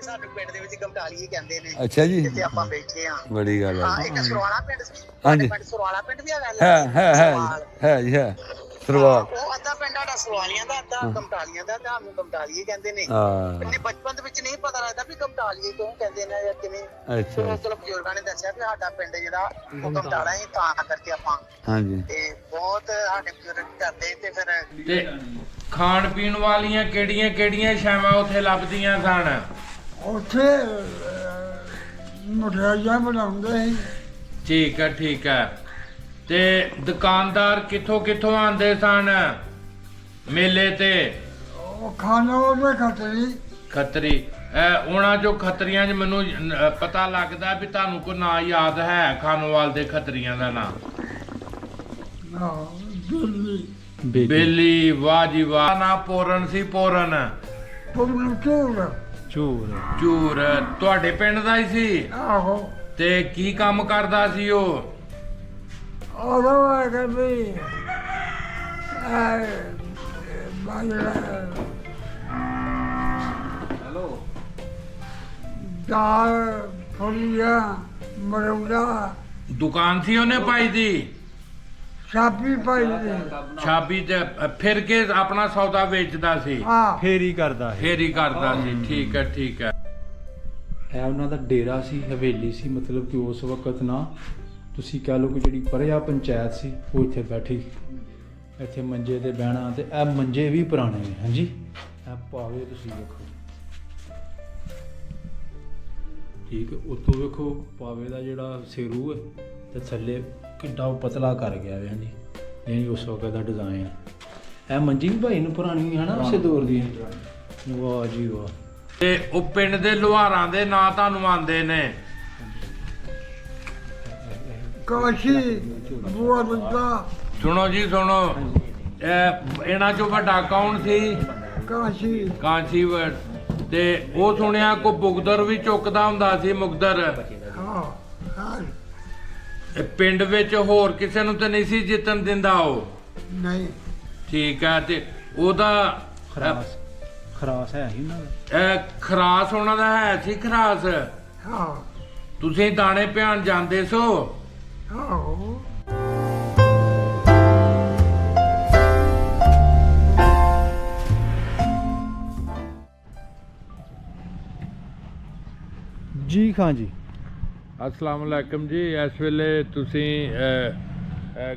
ਸਾਡੇ ਪਿੰਡ ਦੇ ਵਿੱਚ ਗਮਟਾਲੀਏ ਕਹਿੰਦੇ ਨੇ। ਅੱਛਾ ਜੀ, ਜਿੱਥੇ ਆਪਾਂ ਬੈਠੇ ਆ। ਬੜੀ ਗੱਲ ਹੈ। ਇੱਕ ਸੁਰਵਾਲਾ ਪਿੰਡ ਸੀ। ਹਾਂਜੀ। ਪਿੰਡ ਸੁਰਵਾਲਾ ਪਿੰਡ ਵੀ ਹੈ ਜੀ ਹੈ ਸਰਵਾਲ। ਉਹ ਅੱਧਾ ਪਿੰਡ ਸਾਡਾ ਸੁਰਵਾਲੀਆਂ ਦਾ, ਅੱਧਾ ਗਮਟਾਲੀਆਂ ਦਾ। ਤੁਹਾਨੂੰ ਗਮਟਾਲੀਏ ਕਹਿੰਦੇ ਨੇ। ਹਾਂ ਬਚਪਨ ਦੇ ਵਿੱਚ ਨਹੀਂ ਪਤਾ ਲੱਗਦਾ ਵੀ ਗਮਟਾਲੀਏ ਕਿਉਂ ਕਹਿੰਦੇ ਨੇ ਜਾਂ ਕਿਵੇਂ। ਅੱਛਾ ਚਲੋ ਬਜ਼ੁਰਗਾਂ ਨੇ ਦੱਸਿਆ ਵੀ ਸਾਡਾ ਪਿੰਡ ਜਿਹੜਾ ਉਹ ਗਮਟਾਲਾ ਹੀ, ਤਾਂ ਕਰਕੇ ਆਪਾਂ। ਹਾਂਜੀ। ਤੇ ਬਹੁਤ ਸਾਡੇ ਬਜ਼ੁਰਗ ਕਰਦੇ ਤੇ ਫਿਰ। ਤੇ ਖਾਣ ਪੀਣ ਵਾਲੀਆਂ ਕਿਹੜੀਆਂ ਕਿਹੜੀਆਂ ਸ਼ੈਵਾਂ ਉੱਥੇ ਲੱਭਦੀਆਂ ਸਨ? ਉੱਥੇ ਮਠਿਆਈਆਂ ਬਣਾਉਂਦੇ ਸੀ। ਠੀਕ ਹੈ, ਠੀਕ ਹੈ। ਤੇ ਦੁਕਾਨਦਾਰ ਕਿੱਥੋਂ ਕਿੱਥੋਂ ਆਉਂਦੇ ਸਨ ਮੇਲੇ ਤੇ? ਉਹ ਖਾਣਾ ਉਹਦੇ ਖਤਰੀ। ਖੱਤਰੀ। ਉਹਨਾਂ ਚੋਂ ਖੱਤਰੀਆਂ 'ਚ ਮੈਨੂੰ ਪਤਾ ਲੱਗਦਾ ਵੀ ਤੁਹਾਨੂੰ ਕੋਈ ਨਾਂ ਯਾਦ ਹੈ ਖਾਨੋਵਾਲ ਦੇ ਖੱਤਰੀਆਂ ਦਾ ਨਾਂ? ਦਿੱਲੀ ਬੇਲੀ। ਵਾਹ ਜੀ ਵਾਹ। ਨਾਂ ਪੂਰਨ ਸੀ? ਪੂਰਨ ਚੂਰ। ਝੂਰ ਤੁਹਾਡੇ ਪਿੰਡ ਦਾ ਹੀ ਸੀ? ਆਹੋ। ਤੇ ਕੀ ਕੰਮ ਕਰਦਾ ਸੀ ਉਹ? ਉਹਦਾ ਕਹਿੰਦੀ ਬਾਜਰਾ ਦਾਲ ਫੁਲੀਆ ਮਰੂਦਾ। ਦੁਕਾਨ ਸੀ ਉਹਨੇ ਪਾਈ ਦੀ? ਛਾਪੀ ਪਾਈ ਦੀ। ਛਾਬੀ ਤੇ ਫਿਰ ਕੇ ਆਪਣਾ ਸੌਦਾ ਵੇਚਦਾ ਸੀ? ਹਾਂ। ਫੇਰੀ ਕਰਦਾ ਹੈ। ਫੇਰ ਹੀ ਕਰਦਾ ਸੀ। ਠੀਕ ਹੈ, ਠੀਕ ਹੈ। ਇਹ ਉਹਨਾਂ ਦਾ ਡੇਰਾ ਸੀ, ਹਵੇਲੀ ਸੀ। ਮਤਲਬ ਕਿ ਉਸ ਵਕਤ ਨਾ ਤੁਸੀਂ ਕਹਿ ਲਓ ਕਿ ਜਿਹੜੀ ਪਰਿਆ ਪੰਚਾਇਤ ਸੀ ਉਹ ਇੱਥੇ ਬੈਠੀ। ਇੱਥੇ ਮੰਜੇ ਤੇ ਬਹਿਣਾ। ਤੇ ਇਹ ਮੰਜੇ ਵੀ ਪੁਰਾਣੇ ਨੇ। ਹਾਂਜੀ, ਇਹ ਪਾਵੇ ਤੁਸੀਂ ਵੇਖੋ। ਠੀਕ, ਉੱਤੋਂ ਵੇਖੋ ਪਾਵੇ ਦਾ ਜਿਹੜਾ ਸਿਰੂ ਹੈ ਤੇ ਥੱਲੇ ਕਿੱਡਾ ਉਹ ਪਤਲਾ ਕਰ ਗਿਆ ਹੈ। ਹਾਂਜੀ, ਯਾਨੀ ਉਸ ਵਕਤ ਦਾ ਡਿਜ਼ਾਈਨ। ਇਹ ਮੰਜੀ ਵੀ ਭਾਈ ਨੂੰ ਪੁਰਾਣੀ ਹੈ ਨਾ, ਉਸੇ ਦੌਰ ਦੀ। ਵਾਹ ਜੀ ਵਾਹ। ਤੇ ਉਹ ਪਿੰਡ ਦੇ ਲੁਹਾਰਾਂ ਦੇ ਨਾਂ ਤੁਹਾਨੂੰ ਆਉਂਦੇ ਨੇ? ਕਾਸ਼ੀ ਬੂਆ ਦੁੱਗਾ। ਸੁਣੋ ਜੀ ਸੁਣੋ। ਇਹਨਾਂ ਚੋਂ ਵੱਡਾ ਕੌਣ ਸੀ? ਕਾਸ਼ੀ। ਕਾਂਚੀ। ਤੇ ਉਹ ਸੁਣਿਆ ਕੋ ਬੁਗਦਰ ਵੀ ਚੁੱਕਦਾ ਹੁੰਦਾ ਸੀ? ਮੁਗਦਰ। ਹਾਂ ਹਾਂ। ਪਿੰਡ ਵਿੱਚ ਹੋਰ ਕਿਸੇ ਨੂੰ ਤਾਂ ਨਹੀਂ ਸੀ ਜਿੱਤਣ ਦਿੰਦਾ ਉਹ? ਨਹੀਂ। ਠੀਕ ਹੈ। ਤੇ ਉਹਦਾ ਖਰਾਸ ਹੈ ਹੀ ਉਹਨਾਂ ਦਾ। ਖਰਾਸ ਉਹਨਾਂ ਦਾ ਹੈ ਸੀ? ਖਰਾਸ। ਹਾਂ। ਤੁਸੀਂ ਦਾਣੇ ਭਿਆਨ ਜਾਂਦੇ ਸੋ? ਆਹੋ। ਜੀ ਖਾਂ ਜੀ। ਅਸਲਾਮ ਅਲੈਕਮ ਜੀ। ਇਸ ਵੇਲੇ ਤੁਸੀਂ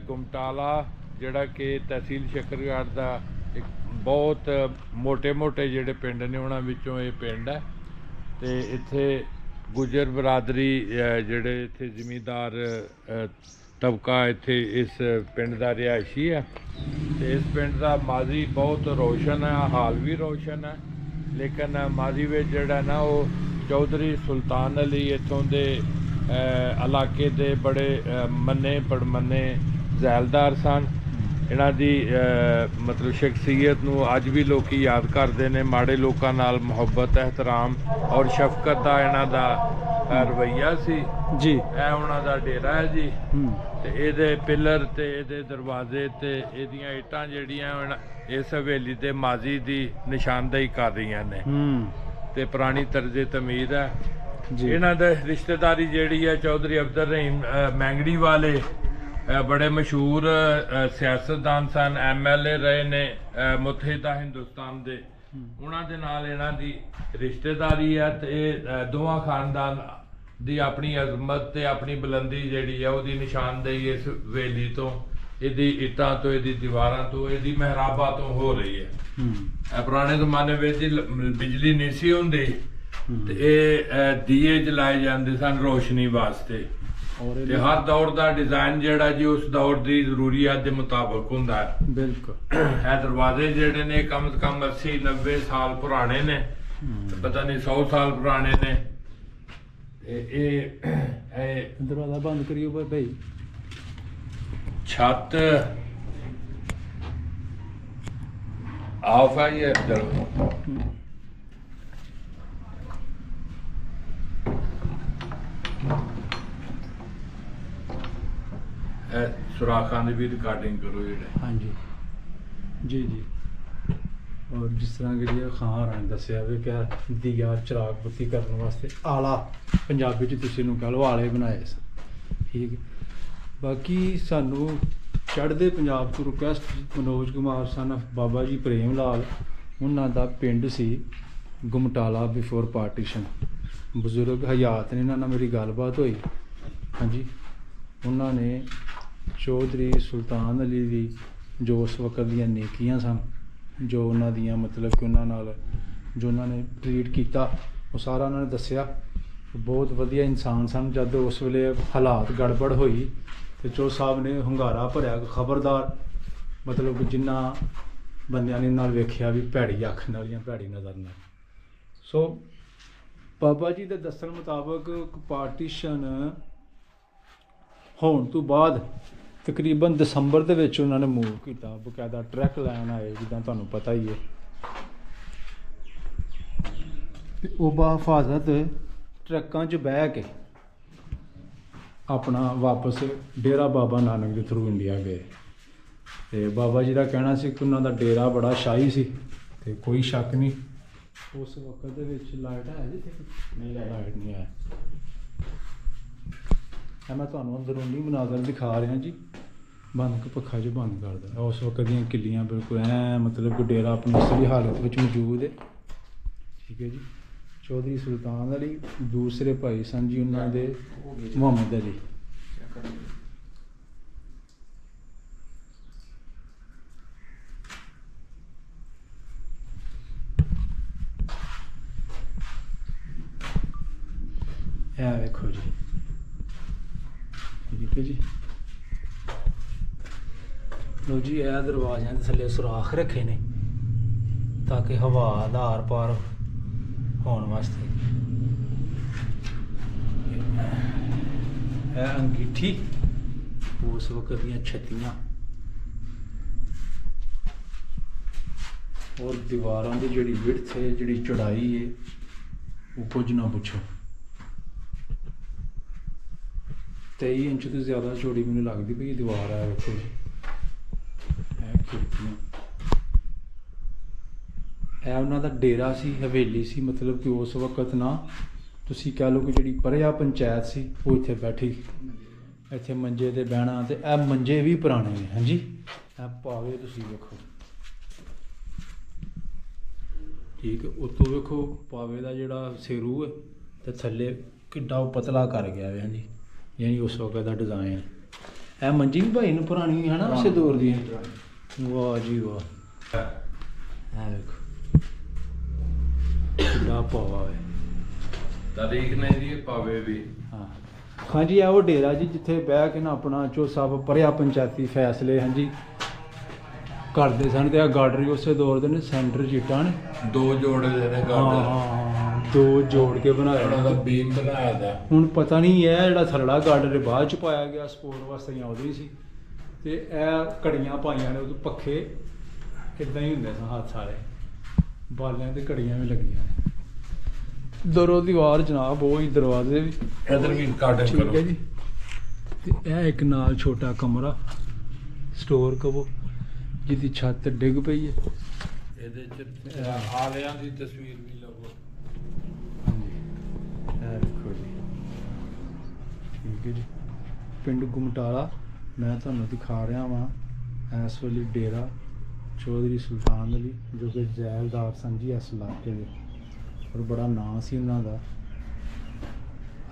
ਗੁਮਟਾਲਾ ਜਿਹੜਾ ਕਿ ਤਹਿਸੀਲ ਸ਼ੱਕਰਗੜ੍ਹ ਦਾ ਇੱਕ ਬਹੁਤ ਮੋਟੇ ਜਿਹੜੇ ਪਿੰਡ ਨੇ ਉਹਨਾਂ ਵਿੱਚੋਂ ਇਹ ਪਿੰਡ ਹੈ। ਤੇ ਇੱਥੇ ਗੁੱਜਰ ਬਰਾਦਰੀ ਜਿਹੜੇ ਇੱਥੇ ਜ਼ਿਮੀਂਦਾਰ ਤਬਕਾ ਇੱਥੇ ਇਸ ਪਿੰਡ ਦਾ ਰਿਹਾਇਸ਼ੀ ਹੈ। ਤੇ ਇਸ ਪਿੰਡ ਦਾ ਮਾਜ਼ੀ ਬਹੁਤ ਰੋਸ਼ਨ ਹੈ, ਹਾਲ ਵੀ ਰੋਸ਼ਨ ਹੈ। ਲੇਕਿਨ ਮਾਜ਼ੀ ਵਿੱਚ ਜਿਹੜਾ ਨਾ ਉਹ ਚੌਧਰੀ ਸੁਲਤਾਨ ਅਲੀ ਇੱਥੋਂ ਦੇ ਇਲਾਕੇ ਦੇ ਬੜੇ ਮੰਨੇ ਪੜਮੰਨੇ ਜ਼ੈਲਦਾਰ ਸਨ। ਇਹਨਾਂ ਦੀ ਮਤਲਬ ਸ਼ਖਸੀਅਤ ਨੂੰ ਅੱਜ ਵੀ ਲੋਕ ਯਾਦ ਕਰਦੇ ਨੇ। ਮਾੜੇ ਲੋਕਾਂ ਨਾਲ ਮੁਹੱਬਤ, ਇਹਤਰਾਮ ਔਰ ਸ਼ਫਕਤ ਦਾ ਇਹਨਾਂ ਦਾ ਰਵੱਈਆ ਸੀ ਜੀ। ਇਹ ਉਹਨਾਂ ਦਾ ਡੇਰਾ ਹੈ ਜੀ। ਤੇ ਇਹਦੇ ਪਿੱਲਰ ਤੇ ਇਹਦੇ ਦਰਵਾਜ਼ੇ ਤੇ ਇਹਦੀਆਂ ਇੱਟਾਂ ਜਿਹੜੀਆਂ ਇਸ ਹਵੇਲੀ ਦੇ ਮਾਜ਼ੀ ਦੀ ਨਿਸ਼ਾਨਦੇਹੀ ਕਰ ਰਹੀਆਂ ਨੇ। ਤੇ ਪੁਰਾਣੀ ਤਰਜ਼ੇ ਤਮੀਜ਼ ਹੈ ਜੀ। ਇਹਨਾਂ ਦੇ ਰਿਸ਼ਤੇਦਾਰੀ ਜਿਹੜੀ ਹੈ ਚੌਧਰੀ ਅਬਦੁਲ ਰਹੀਮ ਮੈਂਗੜੀ ਵਾਲੇ ਬੜੇ ਮਸ਼ਹੂਰ ਸਿਆਸਤਦਾਨ ਸਨ, MLA ਰਹੇ ਨੇ ਮੁਤਹਿਦਾ ਹਿੰਦੁਸਤਾਨ ਦੇ। ਉਹਨਾਂ ਦੇ ਨਾਲ ਇਹਨਾਂ ਦੀ ਰਿਸ਼ਤੇਦਾਰੀ ਹੈ। ਤੇ ਇਹ ਦੋਵਾਂ ਖਾਨਦਾਨ ਦੀ ਆਪਣੀ ਅਜ਼ਮਤ ਤੇ ਆਪਣੀ ਬੁਲੰਦੀ ਜਿਹੜੀ ਹੈ ਉਹਦੀ ਨਿਸ਼ਾਨਦੇਹੀ ਇਸ ਹਵੇਲੀ ਤੋਂ, ਇਹਦੀ ਇੱਟਾਂ ਤੋਂ, ਇਹਦੀ ਦੀਵਾਰਾਂ ਤੋਂ, ਇਹਦੀ ਮਹਿਰਾਬਾਂ ਤੋਂ ਹੋ ਰਹੀ ਹੈ। ਪੁਰਾਣੇ ਜ਼ਮਾਨੇ ਵਿੱਚ ਬਿਜਲੀ ਨਹੀਂ ਸੀ ਹੁੰਦੀ ਤੇ ਇਹ ਦੀਏ ਜਲਾਏ ਜਾਂਦੇ ਸਨ ਰੋਸ਼ਨੀ ਵਾਸਤੇ। ਤੇ ਹਰ ਦੌਰ ਦਾ ਡਿਜ਼ਾਈਨ ਜਿਹੜਾ ਜੀ ਉਸ ਦੌਰ ਦੀ ਜ਼ਰੂਰੀਅਤ ਦੇ ਮੁਤਾਬਕ ਹੁੰਦਾ ਹੈ। ਬਿਲਕੁਲ। ਇਹ ਦਰਵਾਜ਼ੇ ਜਿਹੜੇ ਨੇ ਕਮ ਸੇ ਕਮ 80-90 ਸਾਲ ਪੁਰਾਣੇ ਨੇ, ਪਤਾ ਨਹੀਂ 100 ਸਾਲ ਪੁਰਾਣੇ ਨੇ। ਇਹ ਦਰਵਾਜ਼ਾ ਬੰਦ ਕਰਿਓ ਭਾਈ। ਛੱਤ ਆਫ ਹੈ ਇਹ ਚਲੋ। ਸੁਰਾਖਾਂ ਦੀ ਵੀ ਰਿਕਾਰਡਿੰਗ ਕਰੋ ਜਿਹੜੇ। ਹਾਂਜੀ ਜੀ ਜੀ। ਔਰ ਜਿਸ ਤਰ੍ਹਾਂ ਕਿ ਜੀ ਖਾਂ ਹੋਰਾਂ ਨੇ ਦੱਸਿਆ ਵੀ ਕਿ ਦੀਆ ਚਿਰਾਗ ਬੱਤੀ ਕਰਨ ਵਾਸਤੇ ਆਲਾ, ਪੰਜਾਬੀ 'ਚ ਤੁਸੀਂ ਇਹਨੂੰ ਕਹ ਲਓ ਆਲੇ ਬਣਾਏ ਸਨ, ਠੀਕ ਹੈ। ਬਾਕੀ ਸਾਨੂੰ ਚੜ੍ਹਦੇ ਪੰਜਾਬ ਤੋਂ ਰਿਕੁਐਸਟ ਮਨੋਜ ਕੁਮਾਰ ਸਨ ਬਾਬਾ ਜੀ ਪ੍ਰੇਮ ਲਾਲ, ਉਹਨਾਂ ਦਾ ਪਿੰਡ ਸੀ ਗੁਮਟਾਲਾ ਬਿਫੋਰ ਪਾਰਟੀਸ਼ਨ। ਬਜ਼ੁਰਗ ਹਯਾਤ ਨੇ, ਇਹਨਾਂ ਨਾਲ ਮੇਰੀ ਗੱਲਬਾਤ ਹੋਈ। ਹਾਂਜੀ, ਉਹਨਾਂ ਨੇ ਚੌਧਰੀ ਸੁਲਤਾਨ ਅਲੀ ਦੀ ਜੋ ਉਸ ਵਕਤ ਦੀਆਂ ਨੇਕੀਆਂ ਸਨ, ਜੋ ਉਹਨਾਂ ਦੀਆਂ ਮਤਲਬ ਕਿ ਉਹਨਾਂ ਨਾਲ ਜੋ ਉਹਨਾਂ ਨੇ ਟਰੀਟ ਕੀਤਾ, ਉਹ ਸਾਰਾ ਉਹਨਾਂ ਨੇ ਦੱਸਿਆ। ਬਹੁਤ ਵਧੀਆ ਇਨਸਾਨ ਸਨ। ਜਦ ਉਸ ਵੇਲੇ ਹਾਲਾਤ ਗੜਬੜ ਹੋਈ ਤੇ ਚੋ ਸਾਹਿਬ ਨੇ ਹੁੰਗਾਰਾ ਭਰਿਆ, ਖਬਰਦਾਰ, ਮਤਲਬ ਕਿ ਜਿਨ੍ਹਾਂ ਬੰਦਿਆਂ ਨੇ ਨਾਲ ਵੇਖਿਆ ਵੀ ਭੈੜੀ ਅੱਖ ਨਾਲ ਜਾਂ ਭੈੜੀ ਨਜ਼ਰ ਨਾਲ। ਸੋ ਬਾਬਾ ਜੀ ਦੇ ਦੱਸਣ ਮੁਤਾਬਕ ਪਾਰਟੀਸ਼ਨ ਹੋਣ ਤੋਂ ਬਾਅਦ ਤਕਰੀਬਨ ਦਸੰਬਰ ਦੇ ਵਿੱਚ ਉਹਨਾਂ ਨੇ ਮੂਵ ਕੀਤਾ, ਬਕਾਇਦਾ ਟਰੱਕ ਲੈਣ ਆਏ, ਜਿੱਦਾਂ ਤੁਹਾਨੂੰ ਪਤਾ ਹੀ ਹੈ। ਤੇ ਉਹ ਬਹਿਫਾਜ਼ਤ ਟਰੱਕਾਂ 'ਚ ਬਹਿ ਕੇ ਆਪਣਾ ਵਾਪਸ ਡੇਰਾ ਬਾਬਾ ਨਾਨਕ ਦੇ ਥਰੂ ਇੰਡੀਆ ਗਏ। ਤੇ ਬਾਬਾ ਜੀ ਦਾ ਕਹਿਣਾ ਸੀ ਕਿ ਉਹਨਾਂ ਦਾ ਡੇਰਾ ਬੜਾ ਸ਼ਾਹੀ ਸੀ, ਤੇ ਕੋਈ ਸ਼ੱਕ ਨਹੀਂ ਉਸ ਵਕਤ ਦੇ ਵਿੱਚ ਲਾਈਟ ਹੈ ਜਿੱਥੇ ਨਹੀਂ, ਲਾਈਟ ਨਹੀਂ ਹੈ। ਮੈਂ ਤੁਹਾਨੂੰ ਅੰਦਰੂਨੀ ਮਨਾਜ਼ਰ ਦਿਖਾ ਰਿਹਾ ਜੀ। ਬੰਦ ਕੇ ਪੱਖਾ ਜੋ ਬੰਦ ਕਰ ਦਿੰਦਾ। ਉਸ ਵਕਤ ਦੀਆਂ ਕਿੱਲੀਆਂ ਬਿਲਕੁਲ ਐ ਮਤਲਬ ਕਿ ਡੇਰਾ ਆਪਣੀ ਅਸਲੀ ਹਾਲਤ ਵਿੱਚ ਮੌਜੂਦ ਹੈ, ਠੀਕ ਹੈ ਜੀ। ਚੌਧਰੀ ਸੁਲਤਾਨ ਅਲੀ, ਦੂਸਰੇ ਭਾਈ ਸਨ ਜੀ ਉਹਨਾਂ ਦੇ ਮੁਹੰਮਦ ਅਲੀ। ਇਹ ਵੇਖੋ ਜੀ, ਠੀਕ ਹੈ ਜੀ। ਲੋ ਜੀ, ਇਹ ਦਰਵਾਜ਼ਿਆਂ ਦੇ ਥੱਲੇ ਸੁਰਾਖ ਰੱਖੇ ਨੇ ਤਾਂ ਕਿ ਹਵਾ ਦਾ ਆਰ ਪਾਰ ਹੋਣ ਵਾਸਤੇ। ਇਹ ਅੰਗੀਠੀ, ਉਸ ਵਕਤ ਦੀਆਂ ਛੱਤੀਆਂ, ਔਰ ਦੀਵਾਰਾਂ ਦੀ ਜਿਹੜੀ ਵਿਡਥ ਹੈ, ਜਿਹੜੀ ਚੌੜਾਈ ਹੈ, ਉਹ ਕੁਝ ਨਾ ਪੁੱਛੋ। 23 ਇੰਚ ਤੋਂ ਜ਼ਿਆਦਾ ਚੌੜੀ ਮੈਨੂੰ ਲੱਗਦੀ ਪਈ ਇਹ ਦੀਵਾਰ ਹੈ। ਵੇਖੋ ਜੀ, ਇਹ ਖਿੜਕੀਆਂ, ਇਹ ਉਹਨਾਂ ਦਾ ਡੇਰਾ ਸੀ, ਹਵੇਲੀ ਸੀ। ਮਤਲਬ ਕਿ ਉਸ ਵਕਤ ਨਾ ਤੁਸੀਂ ਕਹਿ ਲਓ ਕਿ ਜਿਹੜੀ ਪਰਿਆ ਪੰਚਾਇਤ ਸੀ ਉਹ ਇੱਥੇ ਬੈਠੀ, ਇੱਥੇ ਮੰਜੇ ਤੇ ਬਹਿਣਾ। ਤੇ ਇਹ ਮੰਜੇ ਵੀ ਪੁਰਾਣੇ ਨੇ। ਹਾਂਜੀ, ਇਹ ਪਾਵੇ ਤੁਸੀਂ ਵੇਖੋ, ਠੀਕ ਹੈ। ਉੱਤੋਂ ਵੇਖੋ ਪਾਵੇ ਦਾ ਜਿਹੜਾ ਸਿਰੂ ਹੈ ਤੇ ਥੱਲੇ ਕਿੱਡਾ ਉਹ ਪਤਲਾ ਕਰ ਗਿਆ ਹੈ। ਹਾਂਜੀ, ਯਾਨੀ ਉਸ ਵਕਤ ਦਾ ਡਿਜ਼ਾਈਨ। ਇਹ ਮੰਜੀ ਵੀ ਭਾਈ ਨੂੰ ਪੁਰਾਣੀ ਹੈ ਨਾ, ਉਸੇ ਦੌਰ ਦੀ। ਵਾਹ ਜੀ ਵਾਹ, ਇਹ ਵੇਖੋ ਕਿੱਡਾ ਪਾਵਾ ਹੈ। ਤਾਰੀਖ ਨੇ ਜੀ ਪਾਵੇ ਵੀ। ਹਾਂ ਹਾਂਜੀ, ਇਹ ਉਹ ਡੇਰਾ ਜੀ ਜਿੱਥੇ ਬਹਿ ਕੇ ਨਾ ਆਪਣਾ ਚੋ ਸਾਹਿਬ ਪਰਿਆ ਪੰਚਾਇਤੀ ਫੈਸਲੇ ਹਾਂਜੀ ਕਰਦੇ ਸਨ। ਤੇ ਆ ਗਾਰਡਰ ਉਸੇ ਦੌਰ ਦੇ ਨੇ, ਸੈਂਟਰ ਚੀਟਾਂ ਨੇ ਦੋ ਜੋੜੇ ਦੇ ਨੇ ਗਾਰਡਰ। ਹਾਂ, ਦੋ ਜੋੜ ਕੇ ਬਣਾਇਆ ਉਹਨਾਂ ਦਾ ਬੀਮ ਬਣਾਇਆ ਦਾ। ਹੁਣ ਪਤਾ ਨਹੀਂ ਇਹ ਜਿਹੜਾ ਥੱਲੜਾ ਗਾਰਡਰ ਬਾਅਦ ਚ ਪਾਇਆ ਗਿਆ ਸਪੋਰਟ ਵਾਸਤੇ ਜਾਂ ਉਹਦੀ ਸੀ। ਤੇ ਇਹ ਘੜੀਆਂ ਪਾਈਆਂ ਨੇ, ਉਦੋਂ ਪੱਖੇ ਕਿੱਦਾਂ ਹੀ ਹੁੰਦੇ ਸਨ, ਹੱਥ ਸਾਰੇ ਬਾਲਿਆਂ ਤੇ ਘੜੀਆਂ ਵੀ ਲੱਗੀਆਂ ਨੇ। ਦਰੋ ਦੀਵਾਰ ਜਨਾਬ, ਉਹ ਹੀ ਦਰਵਾਜ਼ੇ ਵੀ ਇਧਰ ਵੀ ਕਾਰਡਨ ਠੀਕ ਹੈ ਕਰੋ ਜੀ। ਤੇ ਇਹ ਇੱਕ ਨਾਲ ਛੋਟਾ ਕਮਰਾ ਸਟੋਰ ਕਵੋ, ਜਿਹਦੀ ਛੱਤ ਡਿੱਗ ਪਈ ਹੈ। ਇਹਦੇ ਚ ਆਲਿਆਂ ਦੀ ਤਸਵੀਰ ਵੀ ਲਵੋ। ਇਹ ਦੇਖੋ ਜੀ, ਠੀਕ ਹੈ ਜੀ। ਪਿੰਡ ਗੁਮਟਾਲਾ ਮੈਂ ਤੁਹਾਨੂੰ ਦਿਖਾ ਰਿਹਾ ਵਾਂ। ਇਸ ਵੇਲੇ ਡੇਰਾ ਚੌਧਰੀ ਸੁਲਤਾਨ ਅਲੀ, ਜੋ ਕਿ ਜੈਲਦਾਰ ਸਨ ਜੀ ਇਸ ਇਲਾਕੇ ਦੇ, ਔਰ ਬੜਾ ਨਾਂ ਸੀ ਉਹਨਾਂ ਦਾ।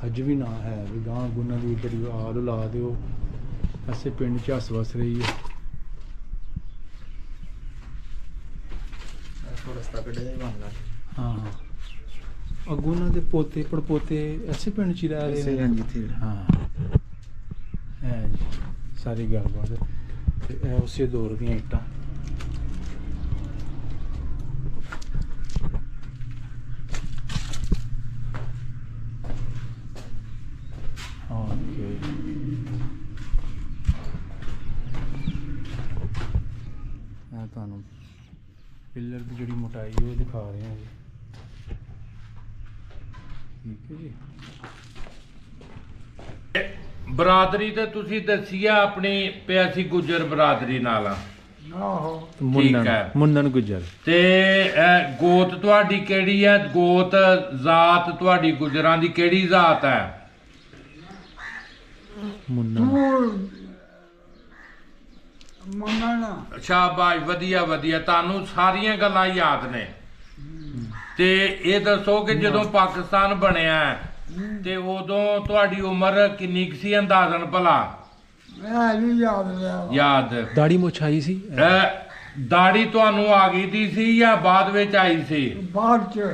ਅੱਜ ਵੀ ਨਾਂ ਹੈ ਵੀ ਗਾਂ ਗੁਨਾਂ ਦੀ ਜਿਹੜੀ ਆਲ ਔਲਾਦ ਉਹ ਐਸੇ ਪਿੰਡ 'ਚ ਹੱਸ ਵਸ ਰਹੀ ਹੈ। ਹਾਂ ਹਾਂ, ਅੱਗੋਂ ਉਹਨਾਂ ਦੇ ਪੋਤੇ ਪੜਪੋਤੇ ਐਸੇ ਪਿੰਡ 'ਚ ਹੀ ਰਹਿ ਰਹੇ ਨੇ। ਹਾਂ, ਇਹ ਜੀ ਸਾਰੀ ਗੱਲਬਾਤ ਹੈ। ਤੇ ਇਹ ਉਸੇ ਦੌਰ ਦੀਆਂ ਇੱਟਾਂ। ਓਕੇ, ਮੈਂ ਤੁਹਾਨੂੰ ਪਿੱਲਰ ਦੀ ਜਿਹੜੀ ਮੋਟਾਈ ਉਹ ਦਿਖਾ ਰਿਹਾ ਜੀ, ਠੀਕ ਹੈ ਜੀ। ਬਰਾਦਰੀ ਤੇ ਤੁਸੀਂ ਦੱਸਿਆ ਆਪਣੀ ਪਿਆਸੀ ਗੁੱਜਰ ਬਰਾਦਰੀ ਨਾਲ ਆ। ਆਹੋ ਮੁੰਨਨ ਹੈ। ਮੁੰਨਨ ਗੁੱਜਰ। ਤੇ ਗੋਤ ਤੁਹਾਡੀ ਕਿਹੜੀ ਹੈ? ਗੋਤ ਜ਼ਾਤ ਤੁਹਾਡੀ ਗੁਜਰਾਂ ਦੀ ਕਿਹੜੀ ਜ਼ਾਤ ਹੈ? ਮੁੰਨਨ। ਤੂੰ ਮੰਨਣਾ ਸ਼ਾਬਾਸ਼, ਵਧੀਆ ਵਧੀਆ, ਤੁਹਾਨੂੰ ਸਾਰੀਆਂ ਗੱਲਾਂ ਯਾਦ ਨੇ। ਤੇ ਇਹ ਦੱਸੋ ਕਿ ਜਦੋਂ ਪਾਕਿਸਤਾਨ ਬਣਿਆ ਤੇ ਉਦੋਂ ਤੁਹਾਡੀ ਉਮਰ ਕਿੰਨੀ ਕੁ ਸੀ ਅੰਦਾਜ਼ਨ ਭਲਾ? ਮੈਂ ਨਹੀਂ ਯਾਦ ਲਿਆ ਯਾਦ ਦਾੜੀ ਮੁੱਛ ਆਈ ਸੀ? ਦਾੜੀ ਤੁਹਾਨੂੰ ਆ ਗਈ ਦੀ ਸੀ ਜਾਂ ਬਾਅਦ ਵਿੱਚ ਆਈ ਸੀ? ਬਾਅਦ ਚ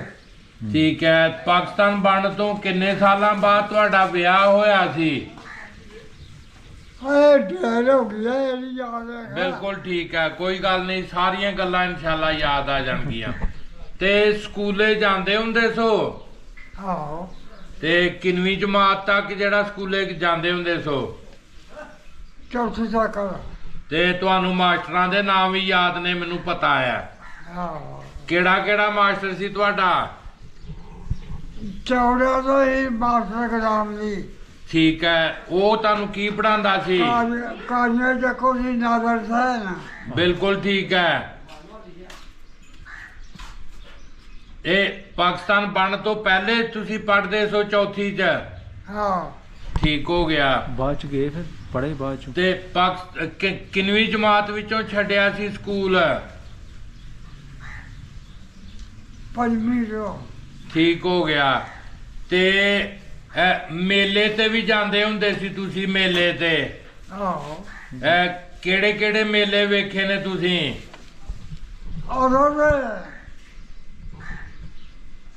ਠੀਕ ਹੈ। ਪਾਕਿਸਤਾਨ ਬਣਨ ਤੋਂ ਕਿੰਨੇ ਸਾਲਾਂ ਬਾਅਦ ਤੁਹਾਡਾ ਵਿਆਹ ਹੋਇਆ ਸੀ? ਹਾਏ ਢੇਰ ਹੋ ਗਿਆ ਇਹ ਨਹੀਂ ਯਾਦ ਹੈ ਬਿਲਕੁਲ ਠੀਕ ਹੈ, ਕੋਈ ਗੱਲ ਨਹੀਂ, ਸਾਰੀਆਂ ਗੱਲਾਂ ਇਨਸ਼ਾਅੱਲਾ ਯਾਦ ਆ ਜਾਣਗੀਆਂ। ਤੇ ਸਕੂਲੇ ਜਾਂਦੇ ਹੁੰਦੇ ਸੋ? ਆਹੋ ਤੇ ਕਿੰਨਵੀਂ ਜਮਾਤ ਤੱਕ ਜਿਹੜਾ ਸਕੂਲੇ ਜਾਂਦੇ ਹੁੰਦੇ ਸੋ? ਚੌਥੀ ਤੱਕ ਤੇ ਤੁਹਾਨੂੰ ਮਾਸਟਰਾਂ ਦੇ ਨਾਮ ਵੀ ਯਾਦ ਨੇ, ਮੈਨੂੰ ਪਤਾ ਹੈ। ਆਹੋ ਕਿਹੜਾ ਕਿਹੜਾ ਮਾਸਟਰ ਸੀ ਤੁਹਾਡਾ? ਚੌੜਾ ਤੋਂ ਹੀ ਮਾਸਟਰ ਗਰਾਮ ਦੀ ਠੀਕ ਹੈ, ਉਹ ਤੁਹਾਨੂੰ ਕੀ ਪੜਾਉਂਦਾ ਸੀ? ਕਾਜੇ ਦੇਖੋ ਜੀ ਨਾਦਰ ਸੈਨ ਬਿਲਕੁਲ ਠੀਕ ਹੈ। ਇਹ ਪਾਕਿਸਤਾਨ ਬਣਨ ਤੋਂ ਪਹਿਲੇ ਤੁਸੀਂ ਪੜ੍ਹਦੇ ਸੋ ਚੌਥੀ ਚ? ਹਾਂ ਠੀਕ ਹੋ ਗਿਆ। ਬਾਅਦ ਚ ਗਏ ਫਿਰ ਪੜ੍ਹੇ ਬਾਅਦ ਚ? ਤੇ ਕਿੰਨਵੀਂ ਜਮਾਤ ਵਿੱਚੋਂ ਛੱਡਿਆ ਸੀ ਸਕੂਲ? ਪੰਜਵੀਂ ਤੋਂ ਠੀਕ ਹੋ ਗਿਆ। ਤੇ ਮੇਲੇ ਤੇ ਵੀ ਜਾਂਦੇ ਹੁੰਦੇ ਸੀ ਤੁਸੀਂ? ਮੇਲੇ ਤੇ ਆਹੋ ਕਿਹੜੇ ਕਿਹੜੇ ਮੇਲੇ ਵੇਖੇ ਨੇ ਤੁਸੀਂ? ਉਦੋਂ ਦੇ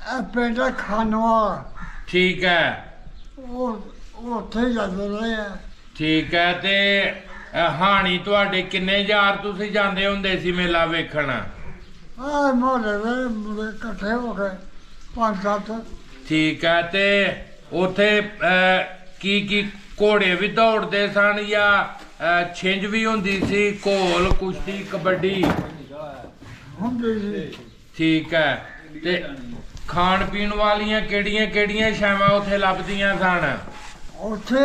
ਇਹ ਪਿੰਡ ਖਾਨਵਾ ਠੀਕ ਹੈ, ਉਹ ਉੱਥੇ ਜਾਂਦੇ ਰਹੇ ਆ ਠੀਕ ਹੈ। ਤੇ ਹਾਣੀ ਤੁਹਾਡੇ ਕਿੰਨੇ ਯਾਰ ਤੁਸੀਂ ਜਾਂਦੇ ਹੁੰਦੇ ਸੀ ਮੇਲਾ ਵੇਖਣ? ਆ ਮੋੜੇ ਵੇ ਮੁੰਡੇ ਇਕੱਠੇ ਹੋ ਗਏ 5-7 ਠੀਕ ਹੈ। ਤੇ ਉੱਥੇ ਕੀ ਕੀ ਘੋੜੇ ਵੀ ਦੌੜਦੇ ਸਨ ਜਾਂ ਛਿੰਝ ਵੀ ਹੁੰਦੀ ਸੀ? ਘੋਲ, ਕੁਸ਼ਤੀ, ਕਬੱਡੀ? ਹੁੰਦੇ ਸੀ ਠੀਕ ਹੈ। ਤੇ ਖਾਣ ਪੀਣ ਵਾਲੀਆਂ ਕਿਹੜੀਆਂ ਕਿਹੜੀਆਂ ਸ਼ੈਵਾਂ ਉੱਥੇ ਲੱਭਦੀਆਂ ਸਨ? ਉੱਥੇ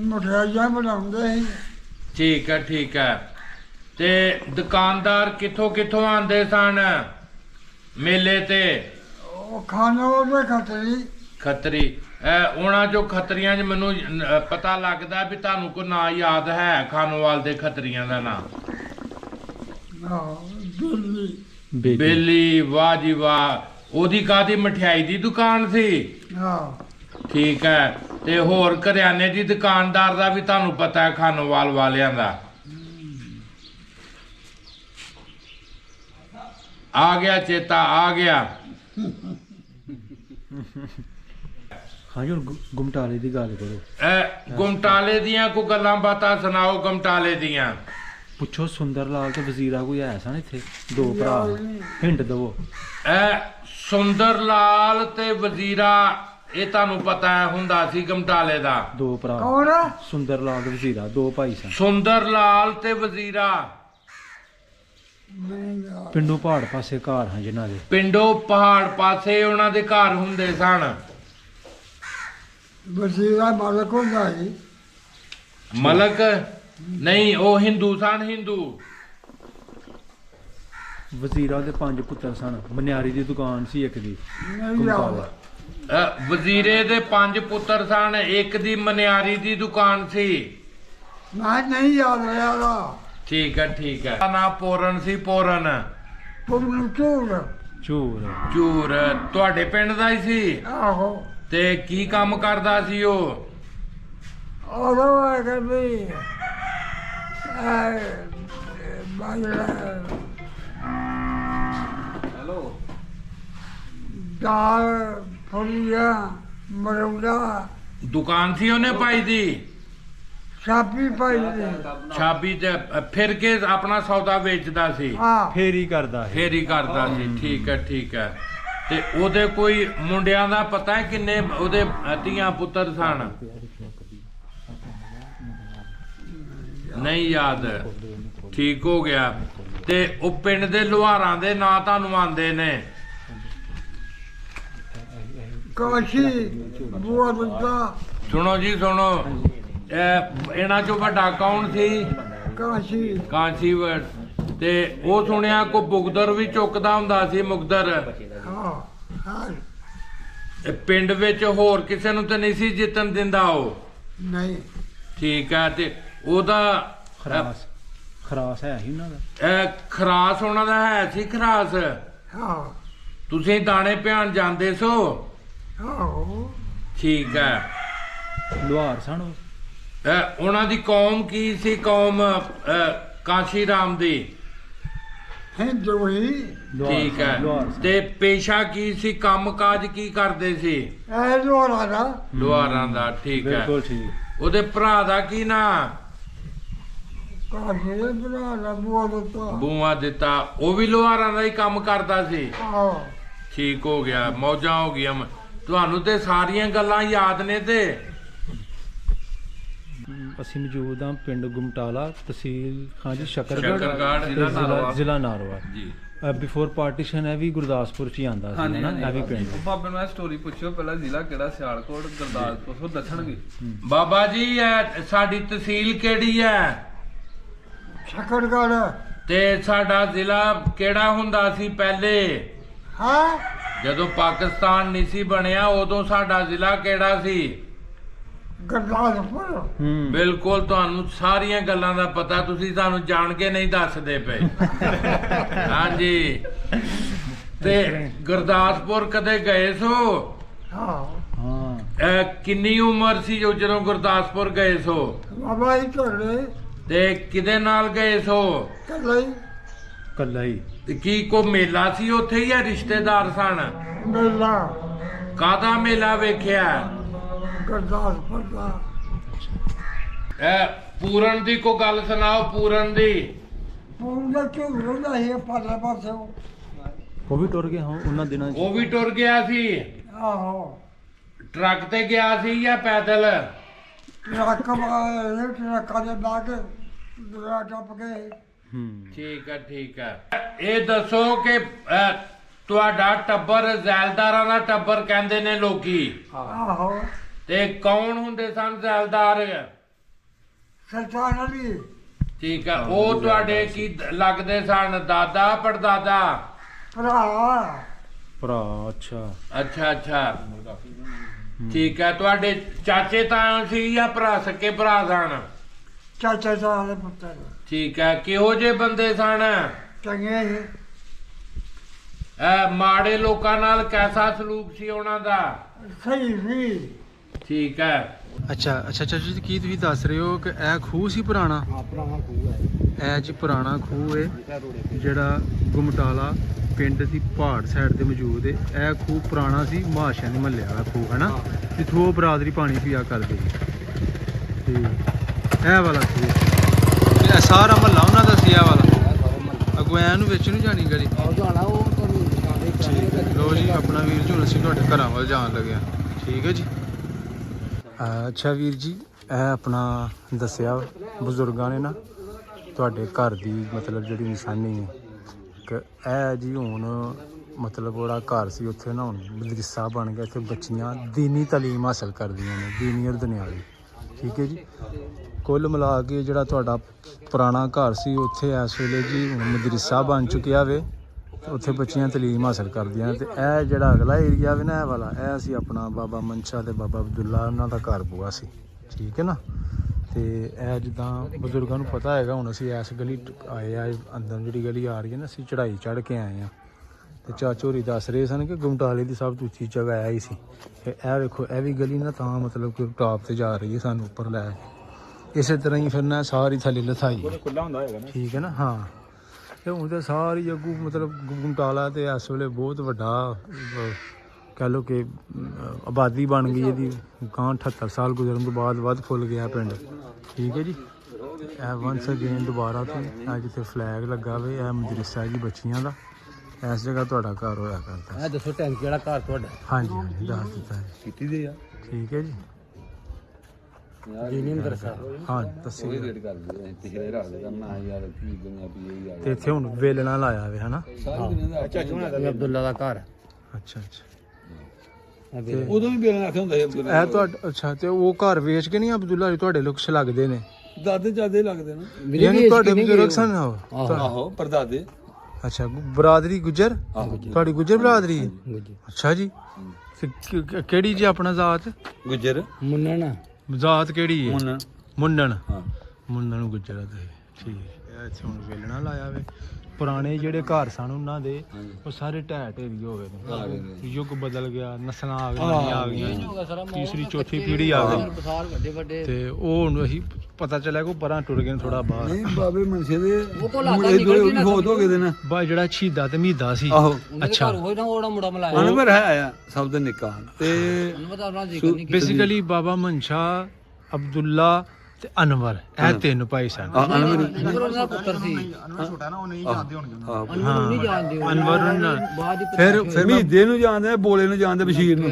ਮਠਿਆਈਆਂ ਬਣਾਉਂਦੇ ਸੀ ਠੀਕ ਹੈ, ਠੀਕ ਹੈ। ਤੇ ਦੁਕਾਨਦਾਰ ਕਿੱਥੋਂ ਕਿੱਥੋਂ ਆਉਂਦੇ ਸਨ ਮੇਲੇ ਤੇ? ਉਹ ਖਾਨਵਾ ਦੇ ਖਤਰੀ ਖੱਤਰੀ। ਉਹਨਾਂ ਚੋਂ ਖੱਤਰੀਆਂ 'ਚ ਮੈਨੂੰ ਪਤਾ ਲੱਗਦਾ ਵੀ ਤੁਹਾਨੂੰ ਕੋਈ ਨਾਂ ਯਾਦ ਹੈ ਖਾਨੋਵਾਲ ਦੇ ਖੱਤਰੀਆਂ ਦਾ ਨਾਂ? ਦਿੱਲੀ ਬੇਲੀ। ਵਾਹ ਜੀ ਵਾਹ, ਉਹਦੀ ਕਾਹਦੀ ਮਠਿਆਈ ਦੀ ਦੁਕਾਨ ਸੀ? ਹਾਂ ਠੀਕ ਹੈ। ਤੇ ਹੋਰ ਕਰਿਆਨੇ ਦੀ ਦੁਕਾਨਦਾਰ ਦਾ ਵੀ ਤੁਹਾਨੂੰ ਪਤਾ ਹੈ ਖਾਨੋਵਾਲ ਵਾਲਿਆਂ ਦਾ? ਆ ਗਿਆ ਚੇਤਾ, ਆ ਗਿਆ। ਹਾਂਜੀ ਹੁਣ ਗੁਮਟਾਲੇ ਦੀ ਗੱਲ ਕਰੋ। ਗੁਮਟਾਲੇ ਦੀਆਂ ਕੋਈ ਗੱਲਾਂ ਬਾਤਾਂ ਸੁਣਾਓ ਗੁਮਟਾਲੇ ਦੀਆਂ। ਪੁੱਛੋ ਸੁੰਦਰ ਲਾਲ ਤੇ ਵਜ਼ੀਰਾ ਕੋਈ ਆਇਆ ਸਨ ਇੱਥੇ? ਦੋ ਭਰਾ ਹਿੰਟ ਦਵੋ। ਸੁੰਦਰ ਲਾਲ ਤੇ ਵਜ਼ੀਰਾ ਇਹ ਤੁਹਾਨੂੰ ਪਤਾ ਹੈ ਹੁੰਦਾ ਸੀ ਗੁਮਟਾਲੇ ਦਾ? ਦੋ ਭਰਾ। ਕੌਣ ਸੁੰਦਰ ਲਾਲ ਤੇ ਵਜ਼ੀਰਾ ਦੋ ਭਾਈ ਸਨ। ਸੁੰਦਰ ਲਾਲ ਤੇ ਵਜ਼ੀਰਾ ਪਿੰਡੋਂ ਪਹਾੜ ਪਾਸੇ ਘਰ ਹਾਂ ਜਿਨ੍ਹਾਂ ਦੇ। ਪਿੰਡੋਂ ਪਹਾੜ ਪਾਸੇ ਉਹਨਾਂ ਦੇ ਘਰ ਹੁੰਦੇ ਸਨ। ਵਜ਼ੀਰਾ ਮਾਲਕ ਹੁੰਦਾ ਸੀ ਮਲਕ ਨਹੀਂ, ਉਹ ਹਿੰਦੂ ਸਨ, ਹਿੰਦੂ। ਵਜ਼ੀਰਾ ਦੇ 5 ਪੁੱਤਰ ਸਨ। ਮਨਿਆਰੀ ਦੀ ਦੁਕਾਨ ਸੀ ਇੱਕ ਦੀ ਨਹੀਂ ਯਾਦ ਵਜ਼ੀਰੇ ਦੇ 5 ਪੁੱਤਰ ਸਨ, ਇੱਕ ਦੀ ਮਨਿਆਰੀ ਦੀ ਦੁਕਾਨ ਸੀ। ਮੈਂ ਨਹੀਂ ਯਾਦ ਰਿਹਾ ਦਾ ਠੀਕ ਹੈ, ਠੀਕ ਹੈ। ਨਾ ਪੂਰਨ ਸੀ? ਪੂਰਨ ਪੁੰਨ ਚੂਰ ਝੂਰ। ਚੂਰ ਤੁਹਾਡੇ ਪਿੰਡ ਦਾ ਹੀ ਸੀ? ਆਹੋ ਤੇ ਕੀ ਕੰਮ ਕਰਦਾ ਸੀ ਉਹ? ਉਦੋਂ ਆ ਕੇ ਵੀ ਬਾਜਰਾ ਦਾਲ ਫੁਲੀਆਂ ਮਰੂਦਾ ਦੁਕਾਨ ਸੀ ਉਹਨੇ ਪਾਈ ਦੀ? ਛਾਪੀ ਪਾਈ ਦੀ ਛਾਬੀ ਤੇ ਫਿਰ ਕੇ ਆਪਣਾ ਸੌਦਾ ਵੇਚਦਾ ਸੀ? ਹਾਂ ਫੇਰੀ ਕਰਦਾ ਹੈ। ਫੇਰੀ ਕਰਦਾ ਸੀ। ਠੀਕ ਹੈ, ਠੀਕ ਹੈ। ਤੇ ਉਹਦੇ ਕੋਈ ਮੁੰਡਿਆਂ ਦਾ ਪਤਾ ਹੈ ਕਿੰਨੇ ਉਹਦੇ ਧੀਆਂ ਪੁੱਤਰ ਸਨ? ਨਹੀਂ ਯਾਦ। ਠੀਕ ਹੋ ਗਿਆ। ਤੇ ਉਹ ਪਿੰਡ ਦੇ ਲੁਹਾਰਾਂ ਦੇ ਨਾਂ ਤੁਹਾਨੂੰ ਆਉਂਦੇ ਨੇ? ਕਾਸ਼ੀ ਬੂਆ ਦੁੱਗਾ ਸੁਣੋ ਜੀ ਸੁਣੋ, ਇਹਨਾਂ ਚੋਂ ਵੱਡਾ ਕੌਣ ਸੀ? ਕਾਸ਼ੀ ਕਾਂਸ਼ੀਵਰ ਤੇ ਉਹ ਸੁਣਿਆ ਕੋ ਬੁਗਦਰ ਵੀ ਚੁੱਕਦਾ ਹੁੰਦਾ ਸੀ ਮੁਗਦਰ ਹਾਂ ਹਾਂ ਇਹ ਪਿੰਡ ਵਿੱਚ ਹੋਰ ਕਿਸੇ ਨੂੰ ਤਾਂ ਨਹੀਂ ਸੀ ਜਿੱਤਣ ਦਿੰਦਾ ਉਹ ਨਹੀਂ ਠੀਕ ਹੈ ਤੇ ਉਹਦਾ ਖਰਾਸ ਹੈ ਹੀ ਉਹਨਾਂ ਦਾ। ਇਹ ਖਰਾਸ ਉਹਨਾਂ ਦਾ ਹੈ ਸੀ ਖਰਾਸ ਹਾਂ ਤੁਸੀਂ ਦਾਣੇ ਭਿਆਨ ਜਾਂਦੇ ਸੋ ਆਹੋ ਠੀਕ ਹੈ ਲੁਹਾਰ ਸਨ ਉਹ। ਉਹਨਾਂ ਦੀ ਕੌਮ ਕੀ ਸੀ ਕੌਮ ਕਾਂਸ਼ੀ ਰਾਮ ਦੀ ਹਿੰਦੂ ਹੀ ਠੀਕ ਹੈ ਲੁਹਾਰ ਸਨ। ਤੇ ਪੇਸ਼ਾ ਕੀ ਸੀ ਕੰਮ ਕਾਜ ਕੀ ਕਰਦੇ ਸੀ ਇਹ ਲੋਰਾ ਦਾ ਲੁਹਾਰਾਂ ਦਾ ਠੀਕ ਹੈ ਬਿਲਕੁਲ ਠੀਕ। ਉਹਦੇ ਭਰਾ ਦਾ ਕੀ ਨਾਂ ਕਾਸ਼ੀ ਦੇ ਬਣਾ ਦਾ ਬੋਲਦਾ ਬੂਆ ਦਿੱਤਾ ਉਹ ਵੀ ਲੁਹਾਰਾਂ ਦਾ ਹੀ ਕੰਮ ਕਰਦਾ ਸੀ ਆਹ ਠੀਕ ਹੋ ਗਿਆ ਮੌਜਾਂ ਹੋ ਗਈਆਂ ਤੁਹਾਨੂੰ ਤੇ ਸਾਰੀਆਂ ਗੱਲਾਂ ਯਾਦ ਨੇ ਤੇ ਅਸੀਂ ਮੌਜੂਦ ਹਾਂ ਪਿੰਡ ਗੁਮਟਾਲਾ ਤਹਿਸੀਲ ਹਾਂਜੀ ਸ਼ਕਰਗੜ੍ਹ ਸ਼ਕਰਗੜ੍ਹ, ਤੇ ਜ਼ਿਲ੍ਹਾ ਨਾਰਵਾ। ਜ਼ਿਲ੍ਹਾ ਨਾਰਵਾ ਜੀ ਬਿਫੋਰ ਪਾਰਟੀਸ਼ਨ ਇਹ ਵੀ ਗੁਰਦਾਸਪੁਰ ਚ ਹੀ ਆਂਦਾ ਸੀ ਹਾਂਜੀ ਨਾ ਇਹ ਵੀ ਪਿੰਡ ਬਾਬੇ ਨੂੰ ਇਹ ਸਟੋਰੀ ਪੁੱਛਿਓ ਪਹਿਲਾਂ ਜ਼ਿਲ੍ਹਾ ਕਿਹੜਾ ਸਿਆਲਕੋਟ ਗੁਰਦਾਸਪੁਰ ਉਹ ਦੱਸਣਗੇ ਬਾਬਾ ਜੀ ਇਹ ਸਾਡੀ ਤਹਿਸੀਲ ਕਿਹੜੀ ਹੈ ਸ਼ਕਰਗੜ੍ਹ ਤੇ ਸਾਡਾ ਜ਼ਿਲ੍ਹਾ ਕਿਹੜਾ ਹੁੰਦਾ ਸੀ ਪਹਿਲੇ ਹਾਂ ਜਦੋਂ ਪਾਕਿਸਤਾਨ ਨਹੀਂ ਸੀ ਬਣਿਆ ਉਦੋਂ ਸਾਡਾ ਜ਼ਿਲ੍ਹਾ ਕਿਹੜਾ ਸੀ ਗੁਰਦਾਸਪੁਰ ਬਿਲਕੁਲ ਤੁਹਾਨੂੰ ਸਾਰੀਆਂ ਗੱਲਾਂ ਦਾ ਪਤਾ ਤੁਸੀਂ ਸਾਨੂੰ ਜਾਣ ਕੇ ਨਹੀਂ ਦੱਸਦੇ ਪਏ ਹਾਂਜੀ ਤੇ ਗੁਰਦਾਸਪੁਰ ਕਦੇ ਗਏ ਸੋ ਹਾਂ ਹਾਂ ਕਿੰਨੀ ਉਮਰ ਸੀ ਜਦੋਂ ਗੁਰਦਾਸਪੁਰ ਗਏ ਸੋ ਬਾਬਾ ਹੀ ਝੋਲੇ ਤੇ ਕਿਹਦੇ ਨਾਲ ਗਏ ਸੋ ਕੱਲੇ ਕੱਲਾ ਹੀ। ਤੇ ਕੀ ਕੋ ਮੇਲਾ ਸੀ ਉੱਥੇ ਜਾਂ ਰਿਸ਼ਤੇਦਾਰ ਸਨ ਮੇਲਾ ਕਾਹਦਾ ਮੇਲਾ ਵੇਖਿਆ ਗੁਰਦਾਸਪੁਰ ਦਾ ਪੂਰਨ ਦੀ ਕੋ ਗੱਲ ਸੁਣਾਓ ਪੂਰਨ ਦੀ ਪੂਰਾ ਝੂਲ ਹੁੰਦਾ ਸੀ ਪਰਲੇ ਪਾਸੇ ਉਹ ਵੀ ਟੁਰ ਗਏ ਹਾਂ ਉਹਨਾਂ ਦਿਨਾਂ ਚ। ਉਹ ਵੀ ਟੁਰ ਗਿਆ ਸੀ ਆਹੋ ਟਰੱਕ ਤੇ ਗਿਆ ਸੀ ਜਾਂ ਪੈਦਲ ਟਰੱਕਾਂ ਦੇ ਬਾਗ ਦਰਿਆ ਟੱਪ ਗਏ ਠੀਕ ਹੈ ਇਹ ਦੱਸੋ ਕਿ ਤੁਹਾਡਾ ਟੱਬਰ ਜ਼ੈਲਦਾਰਾਂ ਦਾ ਟੱਬਰ ਕਹਿੰਦੇ ਨੇ ਲੋਕੀ ਆਹੋ ਤੇ ਕੌਣ ਹੁੰਦੇ ਸਨ ਜ਼ੈਲਦਾਰ ਸਰਦਾਰ ਅਲੀ ਠੀਕ ਹੈ ਉਹ ਤੁਹਾਡੇ ਕੀ ਲੱਗਦੇ ਸਨ ਦਾਦਾ ਪੜਦਾਦਾ ਭਰਾ ਭਰਾ ਅੱਛਾ ਅੱਛਾ ਠੀਕ ਹੈ ਤੁਹਾਡੇ ਚਾਚੇ ਤਾਇਆ ਸੀ ਜਾਂ ਭਰਾ ਸਕੇ ਭਰਾ ਸਨ ਚਾਚਾ ਸਾਹਿਬ ਦੇ ਪੁੱਤਰ ਠੀਕ ਹੈ ਕਿਹੋ ਜਿਹੇ ਬੰਦੇ ਸਨ ਚੰਗੇ ਸੀ ਮਾੜੇ ਲੋਕਾਂ ਨਾਲ ਕੈਸਾ ਸਲੂਕ ਸੀ ਉਹਨਾਂ ਦਾ ਸਹੀ ਸੀ ਠੀਕ ਹੈ ਅੱਛਾ ਚਾਚਾ ਜੀ ਕੀ ਤੁਸੀਂ ਦੱਸ ਰਹੇ ਹੋ ਕਿ ਇਹ ਖੂਹ ਸੀ ਪੁਰਾਣਾ? ਪੁਰਾਣਾ ਖੂਹ ਹੈ ਇਹ ਜੀ ਪੁਰਾਣਾ ਖੂਹ ਹੈ ਜਿਹੜਾ ਗੁਮਟਾਲਾ ਪਿੰਡ ਦੀ ਪਹਾੜ ਸਾਈਡ ਤੇ ਮੌਜੂਦ ਹੈ। ਇਹ ਖੂਹ ਪੁਰਾਣਾ ਸੀ ਮਹਾਸ਼ਿਆਂ ਦੇ ਮਹੱਲੇ ਵਾਲਾ ਖੂਹ ਹੈ ਨਾ ਜਿੱਥੋਂ ਉਹ ਬਰਾਦਰੀ ਪਾਣੀ ਪੀਆ ਕਰਦੇ ਸੀ ਤੇ ਇਹ ਵਾਲਾ ਖੂਹ ਇਹ ਸਾਰਾ ਮਹੱਲਾ ਉਹਨਾਂ ਦਾ ਸੀ। ਇਹ ਵਾਲਾ ਅੱਗੋਂ ਐਨ ਨੂੰ ਵਿੱਚ ਨੂੰ ਜਾਣੀ ਗਲੀ ਲੋ ਜੀ ਆਪਣਾ ਵੀਰ ਜੀ ਹੁਣ ਅਸੀਂ ਤੁਹਾਡੇ ਘਰਾਂ ਵੱਲ ਜਾਣ ਲੱਗੇ ਹਾਂ ਠੀਕ ਹੈ ਜੀ। ਅੱਛਾ ਵੀਰ ਜੀ ਇਹ ਆਪਣਾ ਦੱਸਿਆ ਬਜ਼ੁਰਗਾਂ ਨੇ ਨਾ ਤੁਹਾਡੇ ਘਰ ਦੀ ਮਤਲਬ ਜਿਹੜੀ ਨਿਸ਼ਾਨੀ ਹੈ ਕਿ ਇਹ ਜੀ ਹੁਣ ਮਤਲਬ ਉਹਦਾ ਘਰ ਸੀ ਉੱਥੇ ਨਾ ਹੁਣ ਮਦਰਸਾ ਬਣ ਗਿਆ ਇੱਥੇ ਬੱਚੀਆਂ ਦੀਨੀ ਤਾਲੀਮ ਹਾਸਲ ਕਰਦੀਆਂ ਨੇ ਦੀਨੀ ਔਰ ਦੁਨਿਆਵੀ ਠੀਕ ਹੈ ਜੀ। ਕੁੱਲ ਮਿਲਾ ਕੇ ਜਿਹੜਾ ਤੁਹਾਡਾ ਪੁਰਾਣਾ ਘਰ ਸੀ ਉੱਥੇ ਇਸ ਵੇਲੇ ਜੀ ਹੁਣ ਮਦਰਸਾ ਬਣ ਚੁੱਕਿਆ ਵੇ ਉੱਥੇ ਬੱਚੀਆਂ ਤਾਲੀਮ ਹਾਸਲ ਕਰਦੀਆਂ ਤੇ ਇਹ ਜਿਹੜਾ ਅਗਲਾ ਏਰੀਆ ਵੇ ਨਾ ਇਹ ਵਾਲਾ ਇਹ ਸੀ ਆਪਣਾ ਬਾਬਾ ਮਨਸ਼ਾ ਤੇ ਬਾਬਾ ਅਬਦੁੱਲਾ ਉਹਨਾਂ ਦਾ ਘਰ ਬੂਆ ਸੀ ਠੀਕ ਹੈ ਨਾ। ਤੇ ਇਹ ਜਿੱਦਾਂ ਬਜ਼ੁਰਗਾਂ ਨੂੰ ਪਤਾ ਹੈਗਾ ਹੁਣ ਅਸੀਂ ਇਸ ਗਲੀ ਆਏ ਆ ਅੰਦਰ ਜਿਹੜੀ ਗਲੀ ਆ ਰਹੀ ਹੈ ਨਾ ਅਸੀਂ ਚੜ੍ਹਾਈ ਚੜ੍ਹ ਕੇ ਆਏ ਹਾਂ ਤੇ ਚਾਚੋ ਹੋਰੀ ਦੱਸ ਰਹੇ ਸਨ ਕਿ ਗੁਮਟਾਲੇ ਦੀ ਸਭ ਤੋਂ ਉੱਚੀ ਜਗ੍ਹਾ ਹੈ ਹੀ ਸੀ। ਇਹ ਵੇਖੋ ਇਹ ਵੀ ਗਲੀ ਨਾ ਤਾਂ ਮਤਲਬ ਕਿ ਟਾਪ ਤੇ ਜਾ ਰਹੀ ਹੈ ਸਾਨੂੰ ਉੱਪਰ ਲੈ ਇਸੇ ਤਰ੍ਹਾਂ ਹੀ ਫਿਰ ਨਾ ਸਾਰੀ ਥੱਲੇ ਲਥਾਈ ਖੁੱਲਾ ਹੁੰਦਾ ਹੋਏਗਾ ਨਾ ਠੀਕ ਹੈ ਨਾ। ਹਾਂ ਤੇ ਹੁਣ ਤਾਂ ਸਾਰੀ ਅੱਗੂ ਮਤਲਬ ਗੁਮਟਾਲਾ ਤੇ ਇਸ ਵੇਲੇ ਬਹੁਤ ਵੱਡਾ ਕਹਿ ਲਓ ਕਿ ਆਬਾਦੀ ਬਣ ਗਈ ਇਹਦੀ ਗਾਂ 78 ਸਾਲ ਗੁਜ਼ਰਨ ਤੋਂ ਬਾਅਦ ਵੱਧ ਫੁੱਲ ਗਿਆ ਪਿੰਡ ਠੀਕ ਹੈ ਜੀ। ਇਹ ਵੰਸ ਅਗੇਨ ਦੁਬਾਰਾ ਤੋਂ ਇਹ ਜਿੱਥੇ ਫਲੈਗ ਲੱਗਾ ਵੇ ਇਹ ਮਦਰਸਾ ਜੀ ਬੱਚੀਆਂ ਦਾ ਇਸ ਜਗ੍ਹਾ ਤੁਹਾਡਾ ਘਰ ਹੋਇਆ ਕਰਦਾ। ਇਹ ਦੱਸੋ ਟੈਂਕੀ ਵਾਲਾ ਘਰ ਤੁਹਾਡਾ ਹਾਂਜੀ ਦੱਸ ਦਿੱਤਾ ਹੈ ਕੀਤੀ ਦੇ ਆ ਠੀਕ ਹੈ ਜੀ। ਜੀ ਨਹੀਂ ਦਰਸਾ ਹਾਂ ਦੱਸੋ ਰੇਟ ਕਰ ਦਿਓ ਪਿਛਲੇ ਰੱਖ ਦੇ ਕਰਨਾ ਯਾਰ ਕੀ ਦੁਨੀਆ ਪੀ ਇਹ ਯਾਰ ਤੇ ਇੱਥੇ ਹੁਣ ਵੇਲਣਾ ਲਾਇਆ ਵੇ ਹਨਾ। ਚਾਚੂ ਦਾ ਅਬਦੁੱਲਾ ਦਾ ਘਰ ਅੱਛਾ ਉਦੋਂ ਵੀ ਬੇਲਣਾ ਆਖਿਆ ਹੁੰਦਾ ਸੀ ਇਹ ਤੁਹਾਡਾ ਅੱਛਾ ਤੇ ਉਹ ਘਰ ਵੇਚ ਕੇ ਨਹੀਂ ਅਬਦੁੱਲਾ ਜੀ ਤੁਹਾਡੇ ਲੋਕ ਲੱਗਦੇ ਨੇ ਦਾਦੇ ਜਾਦੇ ਲੱਗਦੇ ਨੇ ਯਾਨੀ ਤੁਹਾਡੇ ਬਜ਼ੁਰਗ ਸਨ ਉਹ? ਆਹੋ ਪਰਦਾਦੇ ਅੱਛਾ ਬਰਾਦਰੀ ਗੁੱਜਰ ਤੁਹਾਡੀ ਗੁੱਜਰ ਬਰਾਦਰੀ ਹੈ? ਅੱਛਾ ਜੀ ਤੇ ਕਿਹੜੀ ਜੀ ਆਪਣਾ ਜ਼ਾਤ ਗੁੱਜਰ ਜ਼ਾਤ ਕਿਹੜੀ ਹੈ? ਮੁੰਨਣ ਮੁੰਡਣ ਹਾਂ ਮੁੰਡਣ ਗੁੱਜਰ ਤੇ ਠੀਕ ਹੈ। ਇੱਥੇ ਹੁਣ ਵੇਲਣਾ ਲਾਇਆ ਵੇ ਪੁਰਾਣੇ ਜਿਹੜੇ ਘਰ ਸਨ ਉਹਨਾਂ ਦੇ ਉਹ ਸਾਰੇ ਢਹਿ ਢੇਰੀ ਹੋ ਗਏ ਨੇ ਯੁੱਗ ਬਦਲ ਗਿਆ ਨਸਲਾਂ ਆ ਗਈਆਂ ਤੀਸਰੀ ਚੌਥੀ ਪੀੜ੍ਹੀ ਆ ਗਈ ਤੇ ਉਹ ਹੁਣ ਅਸੀਂ ਪਤਾ ਚੱਲਿਆ ਕਿ ਉਹ ਪਰਾਂ ਟੁਰ ਗਏ ਨੇ ਥੋੜਾ ਬਾਹਰ ਨਹੀਂ ਬਾਬੇ ਮਨਸੇ ਦੇ ਮੁੰਡੇ ਦੋਏ ਵੀ ਫੌਤ ਹੋ ਗਏ ਦੇ ਨੇ ਬਾ ਜਿਹੜਾ ਸ਼ਹੀਦਾ ਤੇ ਮਹੀਦਾ ਸੀ ਆਹੋ ਅੱਛਾ ਅਨਵਰ ਹੈ ਆਇਆ ਸਭ ਤੋਂ ਨਿੱਕਾ ਤੇ ਬੇਸਿਕਲੀ ਬਾਬਾ ਮਨਸ਼ਾ ਅਬਦੁੱਲਾ ਤੇ ਅਨਵਰ ਇਹ ਤਿੰਨ ਭਾਈ ਸਨ ਅਨਵਰ ਦਾ ਪੁੱਤਰ ਸੀ ਅਨਵਰ ਫਿਰ ਮਹੀਦੇ ਨੂੰ ਜਾਣਦੇ ਬੋਲੇ ਨੂੰ ਜਾਣਦੇ ਬਸ਼ੀਰ ਨੂੰ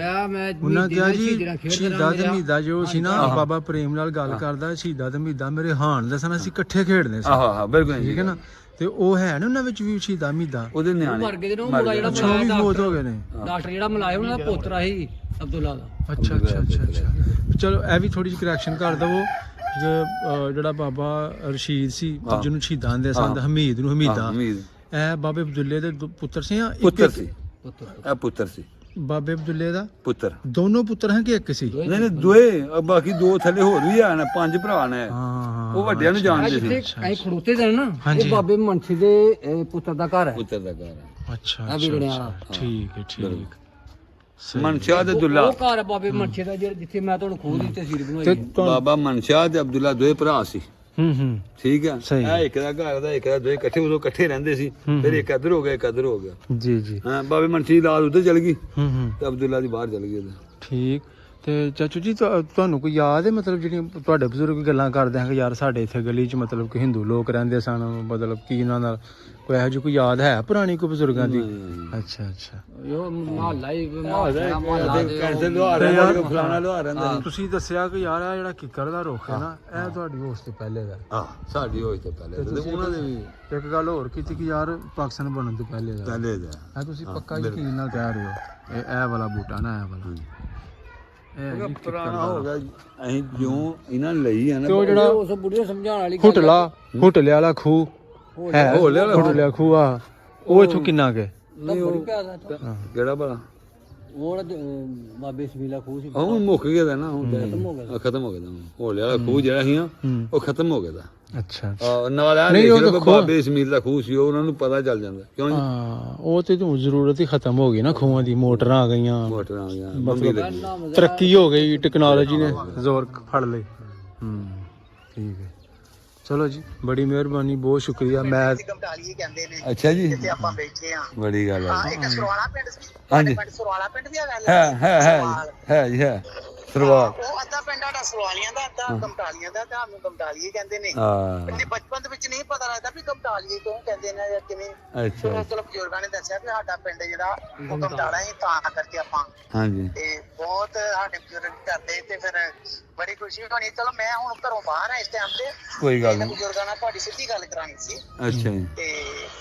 ਉਹਨਾਂ ਕਿਹਾ ਜੀ ਸ਼ਹੀਦਾ ਤੇ ਮਹੀਦਾ ਜੋ ਸੀ ਨਾ ਬਾਬਾ ਪ੍ਰੇਮ ਨਾਲ ਗੱਲ ਕਰਦਾ ਸ਼ਹੀਦਾ ਤੇ ਮਹੀਦਾ ਮੇਰੇ ਹਾਣ ਦੇ ਸਨ ਅਸੀਂ ਇਕੱਠੇ ਖੇਡਦੇ ਸੀ ਆਹ ਹਾਂ ਬਿਲਕੁਲ ਠੀਕ ਹੈ ਨਾ ਤੇ ਉਹ ਹੈ ਨਾ ਉਹਨਾਂ ਵਿੱਚ ਵੀ ਸ਼ਹੀਦਾ ਮਹੀਦਾ ਉਹਦੇ ਨਿਆਣੇ ਅੱਛਾ ਉਹ ਵੀ ਬਹੁਤ ਹੋ ਗਏ ਨੇ ਡਾਕਟਰ ਜਿਹੜਾ ਮਲਾਇਆ ਉਹਨਾਂ ਦਾ ਪੋਤਰਾ ਸੀ ਅਬਦੁੱਲਾ ਦਾ ਅੱਛਾ ਅੱਛਾ ਅੱਛਾ ਅੱਛਾ ਚਲੋ ਇਹ ਵੀ ਥੋੜੀ ਜਿਹੀ ਕਰੈਕਸ਼ਨ ਕਰ ਦਵੋ ਜਿਹੜਾ ਬਾਬਾ ਰਸ਼ੀਦ ਸੀ ਜਿਹਨੂੰ ਸ਼ਹੀਦਾਂ ਆਂਦੇ ਸਨ ਹਮੀਦ ਨੂੰ ਹਮੀਦਾ ਇਹ ਬਾਬੇ ਅਬਦੁੱਲੇ ਦੇ ਪੁੱਤਰ ਸੀ ਜਾਂ ਪੁੱਤਰ ਸੀ ਇਹ ਪੁੱਤਰ ਸੀ ਬਾਬੇ ਅਬਦੁੱਲੇ ਦਾ ਪੁੱਤਰ ਦੋਨੋਂ ਪੁੱਤਰ ਹਨ ਕਿ ਇੱਕ ਸੀ ਨਹੀਂ ਦੋਏ ਬਾਕੀ ਦੋ ਥੱਲੇ ਹੋਰ ਵੀ ਆ ਨੇ 5 ਭਰਾ ਨੇ ਹਾਂ ਉਹ ਵੱਡਿਆਂ ਨੂੰ ਜਾਣਦੇ ਸੀ ਅਸੀਂ ਖੜੋਤੇ ਦੇ ਨਾ ਇਹ ਬਾਬੇ ਮਨਸੀ ਦੇ ਪੁੱਤਰ ਦਾ ਘਰ ਹੈ ਪੁੱਤਰ ਦਾ ਘਰ ਹੈ ਅੱਛਾ ਠੀਕ ਹੈ ਠੀਕ ਮਨਸ਼ਾ ਤੇ ਦੁੱਲਾ ਉਹ ਘਰ ਹੈ ਬਾਬੇ ਮਨਸੀ ਦਾ ਜਿੱਥੇ ਮੈਂ ਤੁਹਾਨੂੰ ਖੂਹ ਦੀ ਤਸਵੀਰ ਬਣਾਈ ਬਾਬਾ ਮਨਸ਼ਾ ਤੇ ਅਬਦੁੱਲਾ ਦੋਏ ਭਰਾ ਸੀ ਹੂੰ ਠੀਕ ਹੈ ਇਹ ਇੱਕ ਦਾ ਘਰ ਦਾ ਇੱਕ ਦਾ ਦੋਏ ਇਕੱਠੇ ਉਦੋਂ ਇਕੱਠੇ ਰਹਿੰਦੇ ਸੀ ਫਿਰ ਇੱਕ ਇੱਧਰ ਹੋ ਗਿਆ ਇੱਕ ਇੱਧਰ ਹੋ ਗਿਆ ਜੀ ਜੀ ਹਾਂ ਬਾਬੇ ਮਨਸ਼ੀ ਦੀ ਲਾਦ ਉੱਧਰ ਚਲ ਗਈ ਹੂੰ ਤੇ ਅਬਦੁੱਲਾ ਦੀ ਬਾਹਰ ਚਲ ਗਈ ਠੀਕ ਤੇ ਚਾਚੂ ਜੀ ਤੁਹਾਨੂੰ ਕੋਈ ਯਾਦ ਹੈ ਮਤਲਬ ਜਿਹੜੀਆਂ ਤੁਹਾਡੇ ਬਜ਼ੁਰਗ ਗੱਲਾਂ ਕਰਦੇ ਹਨ ਕਿ ਯਾਰ ਸਾਡੇ ਇੱਥੇ ਗਲੀ 'ਚ ਮਤਲਬ ਕਿ ਹਿੰਦੂ ਲੋਕ ਰਹਿੰਦੇ ਸਨ ਮਤਲਬ ਕੀ ਉਹਨਾਂ ਨਾਲ ਕੋਈ ਇਹੋ ਜਿਹੀ ਕੋਈ ਯਾਦ ਹੈ ਪੁਰਾਣੀ ਕੋਈ ਬਜ਼ੁਰਗਾਂ ਦੀ ਅੱਛਾ ਅੱਛਾ ਉਹ ਮਹੱਲਾ ਹੀ ਫਲਾਣਾ ਲੁਹਾ ਰਹਿੰਦਾ ਤੁਸੀਂ ਦੱਸਿਆ ਕਿ ਯਾਰ ਇਹ ਜਿਹੜਾ ਕਿੱਕਰ ਦਾ ਰੁੱਖ ਹੈ ਨਾ ਇਹ ਤੁਹਾਡੀ ਉਸ ਤੋਂ ਪਹਿਲੇ ਦਾ ਹਾਂ ਸਾਡੀ ਹੋਈ ਤੋਂ ਪਹਿਲੇ ਤੇ ਉਹਨਾਂ ਦੇ ਵੀ ਇੱਕ ਗੱਲ ਹੋਰ ਕੀਤੀ ਕਿ ਯਾਰ ਪਾਕਿਸਤਾਨ ਬਣਨ ਤੋਂ ਪਹਿਲੇ ਦਾ ਪਹਿਲੇ ਦਾ ਇਹ ਤੁਸੀਂ ਪੱਕਾ ਯਕੀਨ ਨਾਲ ਕਹਿ ਰਹੇ ਹੋ ਇਹ ਵਾਲਾ ਬੂਟਾ ਨਾ ਇਹ ਵਾਲਾ ਇਹ ਜੀ ਪੁਰਾਣਾ ਹੋ ਗਿਆ ਅਸੀਂ ਜਿਉਂ ਇਹਨਾਂ ਨੇ ਲਈ ਆ ਨਾ ਤੇ ਉਹ ਜਿਹੜਾ ਉਸ ਬੁੜੀਆਂ ਸਮਝਾਉਣ ਵਾਲੀ ਹੁਟਲੇ ਵਾਲਾ ਖੂਹ ਹੈ ਹੁਟਲੇ ਖੂਹ ਆ ਉਹ ਇਥੋਂ ਕਿੰਨਾ ਕੇ ਬੜੀ ਪਿਆਦਾ ਕਿਹੜਾ ਭਲਾ ਉਹ ਬਾਬੇ ਸਮੀਲਾ ਖੂਹ ਸੀ ਹੁਣ ਮੁੱਕ ਗਿਆ ਦਾ ਨਾ ਹੁਣ ਖਤਮ ਹੋ ਗਿਆ ਹੋਲੇ ਵਾਲਾ ਖੂਹ ਜਿਹੜਾ ਸੀ ਨਾ ਉਹ ਖਤਮ ਹੋ ਗਿਆ ਦਾ ਅੱਛਾ ਨਾਲ ਆ ਨਹੀਂ ਉਹ ਬਾਬੇ ਸਮੀਰ ਦਾ ਖੂਹ ਸੀ ਉਹਨਾਂ ਨੂੰ ਪਤਾ ਚੱਲ ਜਾਂਦਾ ਕਿਉਂ ਜੀ ਹਾਂ ਉਹ ਤੇ ਤੂੰ ਜ਼ਰੂਰਤ ਹੀ ਖਤਮ ਹੋ ਗਈ ਨਾ ਖੂਹਾਂ ਦੀ ਮੋਟਰਾਂ ਆ ਗਈਆਂ ਮੋਟਰ ਆ ਗਿਆ ਬੰਬੀ ਲੱਗੀ ਤਰੱਕੀ ਹੋ ਗਈ ਟੈਕਨੋਲੋਜੀ ਨੇ ਜ਼ੋਰ ਫੜ ਲਈ ਠੀਕ ਹੈ ਚਲੋ ਜੀ ਬੜੀ ਮਿਹਰਬਾਨੀ ਬਹੁਤ ਸ਼ੁਕਰੀਆ ਮੈਂ ਗਮਟਾਲੀਏ ਕਹਿੰਦੇ ਨੇ ਅੱਛਾ ਜੀ ਜਿੱਥੇ ਆਪਾਂ ਬੈਠੇ ਆ ਬੜੀ ਗੱਲ ਹਾਂ ਹੈ ਇੱਕ ਸਰਵਾਲਾ ਪਿੰਡ ਸੀ ਹਾਂਜੀ ਪਿੰਡ ਸਰਵਾਲਾ ਪਿੰਡ ਵੀ ਹੈਗਾ ਹੈ ਜੀ ਹੈ ਸਰਵਾਲ ਉਹ ਅੱਧਾ ਪਿੰਡ ਸਾਡਾ ਸਰਵਾਲੀਆਂ ਦਾ ਅੱਧਾ ਗਮਟਾਲੀਆਂ ਦਾ ਤੇ ਸਾਨੂੰ ਗਮਟਾਲੀਏ ਕਹਿੰਦੇ ਨੇ ਹਾਂ ਤੇ ਬਚਪਨ ਦੇ ਵਿੱਚ ਨਹੀਂ ਪਤਾ ਲੱਗਦਾ ਵੀ ਗਮਟਾਲੀਏ ਕਿਉਂ ਕਹਿੰਦੇ ਨੇ ਜਾਂ ਕਿਵੇਂ ਅੱਛਾ ਚਲੋ ਬਜ਼ੁਰਗਾਂ ਨੇ ਦੱਸਿਆ ਵੀ ਸਾਡਾ ਪਿੰਡ ਜਿਹੜਾ ਉਹ ਗਮਟਾਲਾ ਹੀ ਤਾਂ ਕਰਕੇ ਆਪਾਂ ਹਾਂਜੀ ਤੇ ਬਹੁਤ ਸਾਡੇ ਬਜ਼ੁਰਗ ਕਰਦੇ ਤੇ ਫਿਰ ਬੜੀ ਖੁਸ਼ੀ ਹੋਣੀ ਚਲੋ ਮੈਂ ਹੁਣ ਘਰੋਂ ਬਾਹਰ ਆ ਇਸ ਟਾਈਮ ਤੇ ਕੋਈ ਗੱਲ ਨਹੀਂ ਬਜ਼ੁਰਗਾਂ ਨਾਲ ਤੁਹਾਡੀ ਸਿੱਧੀ ਗੱਲ ਕਰਾਣੀ ਸੀ ਅੱਛਾ ਜੀ ਤੇ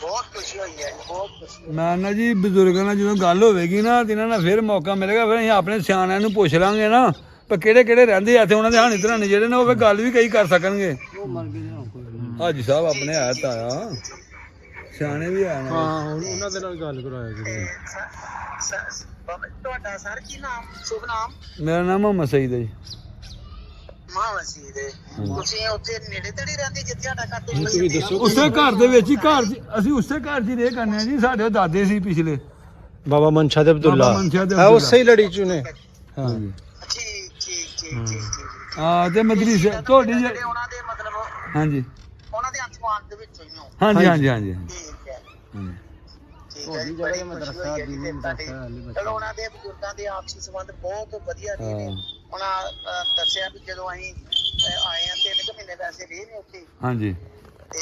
ਬਹੁਤ ਖੁਸ਼ੀ ਹੋਈ ਹੈ ਬਹੁਤ ਖੁਸ਼ੀ ਮੈਂ ਨਾ ਜੀ ਬਜ਼ੁਰਗਾਂ ਨਾਲ ਜਦੋਂ ਗੱਲ ਹੋਵੇਗੀ ਨਾ ਤੇ ਇਹਨਾਂ ਨਾਲ ਫਿਰ ਮੌਕਾ ਮਿਲੇਗਾ ਫਿਰ ਅਸੀਂ ਆਪਣੇ ਸਿਆਣਿਆਂ ਨੂੰ ਪੁੱਛ ਲਾਂਗੇ ਨਾ ਪਰ ਕਿਹੜੇ ਕਿਹੜੇ ਰਹਿੰਦੇ ਆ ਤੇ ਉਹਨਾਂ ਦੇ ਹਾਣੀ ਧਰਾਣੇ ਜਿਹੜੇ ਨੇ ਉਹ ਫਿਰ ਗੱਲ ਵੀ ਕਈ ਕਰ ਸਕਣਗੇ ਹਾਜੀ ਸਾਹਿਬ ਆਪਣੇ ਆਇਆ ਤਾਇਆ ਸਿਆਣੇ ਵੀ ਆਏ ਨੇ ਹਾਂ ਉਹਨਾਂ ਦੇ ਨਾਲ ਗੱਲ ਕਰਾਇਆ ਜੀ ਤੁਹਾਡਾ ਸਰ ਕੀ ਨਾਮ ਸ਼ੁਭ ਨਾਮ ਮੇਰਾ ਨਾਮ ਮੁਹੰਮਦ ਸਈਦ ਹੈ ਜੀ ਮਹਾਵਸੀ ਦੇ ਤੁਸੀਂ ਉੱਥੇ ਨੇੜੇ ਤੇੜੇ ਰਹਿੰਦੇ ਜਿੱਥੇ ਸਾਡਾ ਘਰ ਤੋਂ ਤੁਸੀਂ ਦੱਸੋ ਉਸੇ ਘਰ ਦੇ ਵਿੱਚ ਹੀ ਅਸੀਂ ਉਸੇ ਘਰ 'ਚ ਹੀ ਰਹਿ ਕਰਨੇ ਆ ਜੀ ਸਾਡੇ ਉਹ ਦਾਦੇ ਸੀ ਪਿਛਲੇ ਬਾਬਾ ਮਨਸ਼ਾ ਤੇ ਅਬਦੁੱਲਾ ਬਾਬਾ ਮਨਸ਼ਾ ਤੇ ਆ ਉਸੇ ਹੀ ਲੜੀ ਚ ਨੇ ਹਾਂ ਠੀਕ ਆ ਤੇ ਮਦਰਸੇ ਤੁਹਾਡੀ ਜਿਹੜੇ ਉਹਨਾਂ ਦੇ ਮਤਲਬ ਹਾਂਜੀ ਉਹਨਾਂ ਦੇ ਅੰਸ਼ਮਾਨ ਦੇ ਵਿੱਚੋਂ ਹੀ ਹੋ ਹਾਂਜੀ ਹਾਂਜੀ ਹਾਂਜੀ ਠੀਕ ਹੈ ਠੀਕ ਹੈ ਜੀ ਬੜੀ ਮਦਰਸਾ ਦੀ ਚਲੋ ਉਹਨਾਂ ਦੇ ਬਜ਼ੁਰਗਾਂ ਦੇ ਆਪਸੀ ਸੰਬੰਧ ਬਹੁਤ ਵਧੀਆ ਰਹੇ ਨੇ ਉਹਨਾਂ ਦੱਸਿਆ ਵੀ ਜਦੋਂ ਅਸੀਂ ਆਏ ਆ 3 ਮਹੀਨੇ ਵੈਸੇ ਰਹੇ ਨੇ ਉੱਥੇ ਹਾਂਜੀ ਤੇ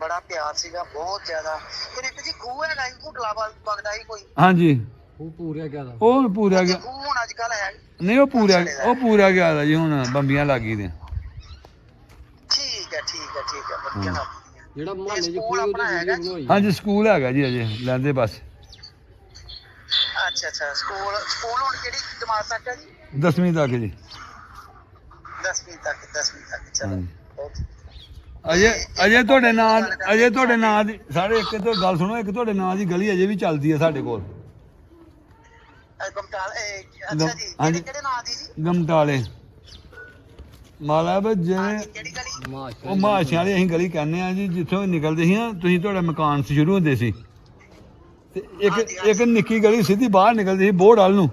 ਬੜਾ ਪਿਆਰ ਸੀਗਾ ਬਹੁਤ ਜ਼ਿਆਦਾ ਫਿਰ ਇੱਕ ਜੀ ਖੂਹ ਹੈਗਾ ਜੀ ਘੁਟਲਾ ਵਗਦਾ ਹੀ ਕੋਈ ਹਾਂਜੀ ਉਹ ਪੂਰਿਆ ਗਿਆ ਦਾ ਉਹ ਪੂਰਾ ਗਿਆ ਖੂਹ ਹੁਣ ਅੱਜ ਕੱਲ ਹੈ ਨਹੀਂ ਉਹ ਪੂਰਾ ਗਿਆ ਦਾ ਜੀ ਹੁਣ ਬੰਬੀਆਂ ਲੱਗੀ ਦੇ ਠੀਕ ਹੈ ਵਧੀਆ ਨਾ ਜਿਹੜਾ ਮੁਹੱਲੇ ਚ ਸਕੂਲ ਆਪਣਾ ਹੈਗਾ ਜੀ ਹਾਂਜੀ ਸਕੂਲ ਹੈਗਾ ਜੀ ਅਜੇ ਲੈਂਦੇ ਬਸ ਅੱਛਾ ਸਕੂਲ ਹੁਣ ਕਿਹੜੀ ਜਮਾਤ ਤੱਕ ਹੈ ਜੀ 10ਵੀਂ ਤੱਕ ਜੀ 10ਵੀਂ ਤੱਕ ਚਲੋ ਅਜੇ ਤੁਹਾਡੇ ਨਾਂ ਦੀ ਸਾਰੇ ਇੱਕ ਤੋਂ ਗੱਲ ਸੁਣੋ, ਇੱਕ ਤੁਹਾਡੇ ਨਾਂ ਦੀ ਗਲੀ ਅਜੇ ਵੀ ਚੱਲਦੀ ਹੈ ਸਾਡੇ ਕੋਲ। ਅੱਛਾ ਜੀ, ਹਾਂਜੀ। ਕਿਹੜੇ ਨਾਂ ਦੀ ਜੀ? ਗਮਟਾਲੇ ਮਾਲਾ ਜਿਵੇਂ ਕਿਹੜੀ ਗਲੀ? ਉਹ ਮਾਸ਼ਾਂ ਵਾਲੀ ਅਸੀਂ ਗਲੀ ਕਹਿੰਦੇ ਆ ਜੀ, ਜਿੱਥੋਂ ਨਿਕਲਦੇ ਸੀ ਨਾ ਤੁਸੀਂ, ਤੁਹਾਡਾ ਮਕਾਨ ਸ਼ੁਰੂ ਹੁੰਦੇ ਸੀ ਤੇ ਇੱਕ ਨਿੱਕੀ ਗਲੀ ਸਿੱਧੀ ਬਾਹਰ ਨਿਕਲਦੀ ਸੀ ਬੋਰਡ ਵੱਲ ਨੂੰ।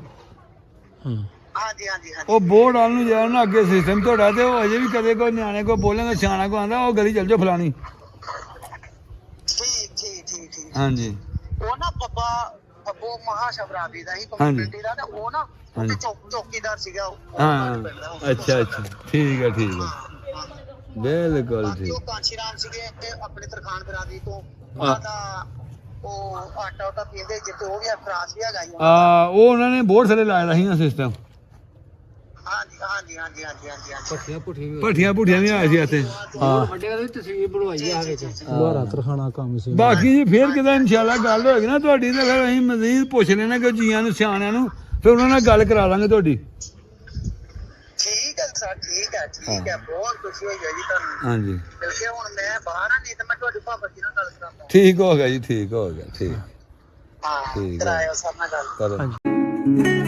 ਹਾਂਜੀ ਹਾਂਜੀ ਹਾਂਜੀ। ਉਹ ਬੋਰਡ ਵੱਲ ਨੂੰ ਜਿਹੜਾ ਨਾ ਅੱਗੇ ਸਿਸਟਮ ਤੁਹਾਡਾ, ਤੇ ਉਹ ਅਜੇ ਵੀ ਕਦੇ ਕੋਈ ਨਿਆਣੇ ਕੋ ਬੋਲੇਗਾ, ਸਿਆਣਾ ਕੋ ਆਂਦਾ ਉਹ ਗਲੀ ਚੱਲ ਜਾਓ ਫਲਾਣੀ। ਠੀਕ ਹਾਂਜੀ ਉਹ ਨਾ ਬੱਬੂ ਮਹਾਸ਼ਿਵਰਾਤਰੀ ਦਾ ਹੀ ਹਾਂਜੀ। ਕਮਿਊਨਿਟੀ ਦਾ, ਤੇ ਉਹ ਨਾ ਹਾਂਜੀ। ਚੌਕੀਦਾਰ ਸੀਗਾ ਉਹ। ਹਾਂ ਅੱਛਾ ਠੀਕ ਹੈ ਬਿਲਕੁਲ ਬਾਕੀ ਠੀਕ। ਉਹ ਕਾਂਸ਼ੀ ਰਾਮ ਸੀਗੇ ਤੇ ਆਪਣੇ ਤਰਖਾਨ ਬਰਾਦਰੀ ਤੋਂ, ਉਹਨਾਂ ਦਾ ਉਹ ਆਟਾ ਪੀਂਦੇ ਜਿੱਤੇ, ਉਹ ਵੀ ਫਰਾਂਸ ਵੀ ਹੈਗਾ ਜੀ। ਉਹ ਉਹਨਾਂ ਨੇ ਬੋਰਡ ਥੱਲੇ ਲਾਇਆ ਦਾ ਸੀ ਨਾ ਸਿਸਟਮ। ਹਾਂਜੀ। ਭੱਠੀਆਂ ਭੁੱਠੀਆਂ ਵੀ ਆਏ ਸੀ ਇੱਥੇ। ਵੱਡੇ ਦੀ ਤਸਵੀਰ ਬਣਵਾਈ ਆ ਵਿੱਚ ਦੁਬਾਰਾ ਤਰਖਾਣਾ ਕੰਮ ਸੀ। ਬਾਕੀ ਜੀ ਫੇਰ ਕਿਤੇ ਇਨਸ਼ਾਅੱਲਾ ਗੱਲ ਹੋਏਗੀ ਨਾ ਤੁਹਾਡੀ, ਤੇ ਫਿਰ ਅਸੀਂ ਮਜ਼ੀਦ ਪੁੱਛ ਲੈਣਾ ਕਿ ਜੀਆਂ ਨੂੰ ਸਿਆਣਿਆਂ ਨੂੰ, ਫਿਰ ਉਹਨਾਂ ਨਾਲ ਗੱਲ ਕਰਾ ਦਾਂਗੇ ਤੁਹਾਡੀ। ਠੀਕ ਹੈ ਸਰ, ਠੀਕ ਹੈ ਬਹੁਤ ਖੁਸ਼ੀ ਹੋਈ ਹੈ ਜੀ ਤੁਹਾਨੂੰ। ਹਾਂਜੀ ਬਲਕਿ ਹੁਣ ਮੈਂ ਬਾਹਰ ਆ, ਨਹੀਂ ਤਾਂ ਮੈਂ ਤੁਹਾਡੇ ਭਾਪਾ ਜੀ ਨਾਲ ਗੱਲ ਕਰਾਂਗਾ। ਠੀਕ ਹੋ ਗਿਆ ਜੀ, ਠੀਕ ਹੋ ਗਿਆ, ਠੀਕ ਹਾਂ ਠੀਕ ਹੈ। ਕਰਾਇਓ ਸਰ ਨਾਲ ਗੱਲ। ਕਰੋ।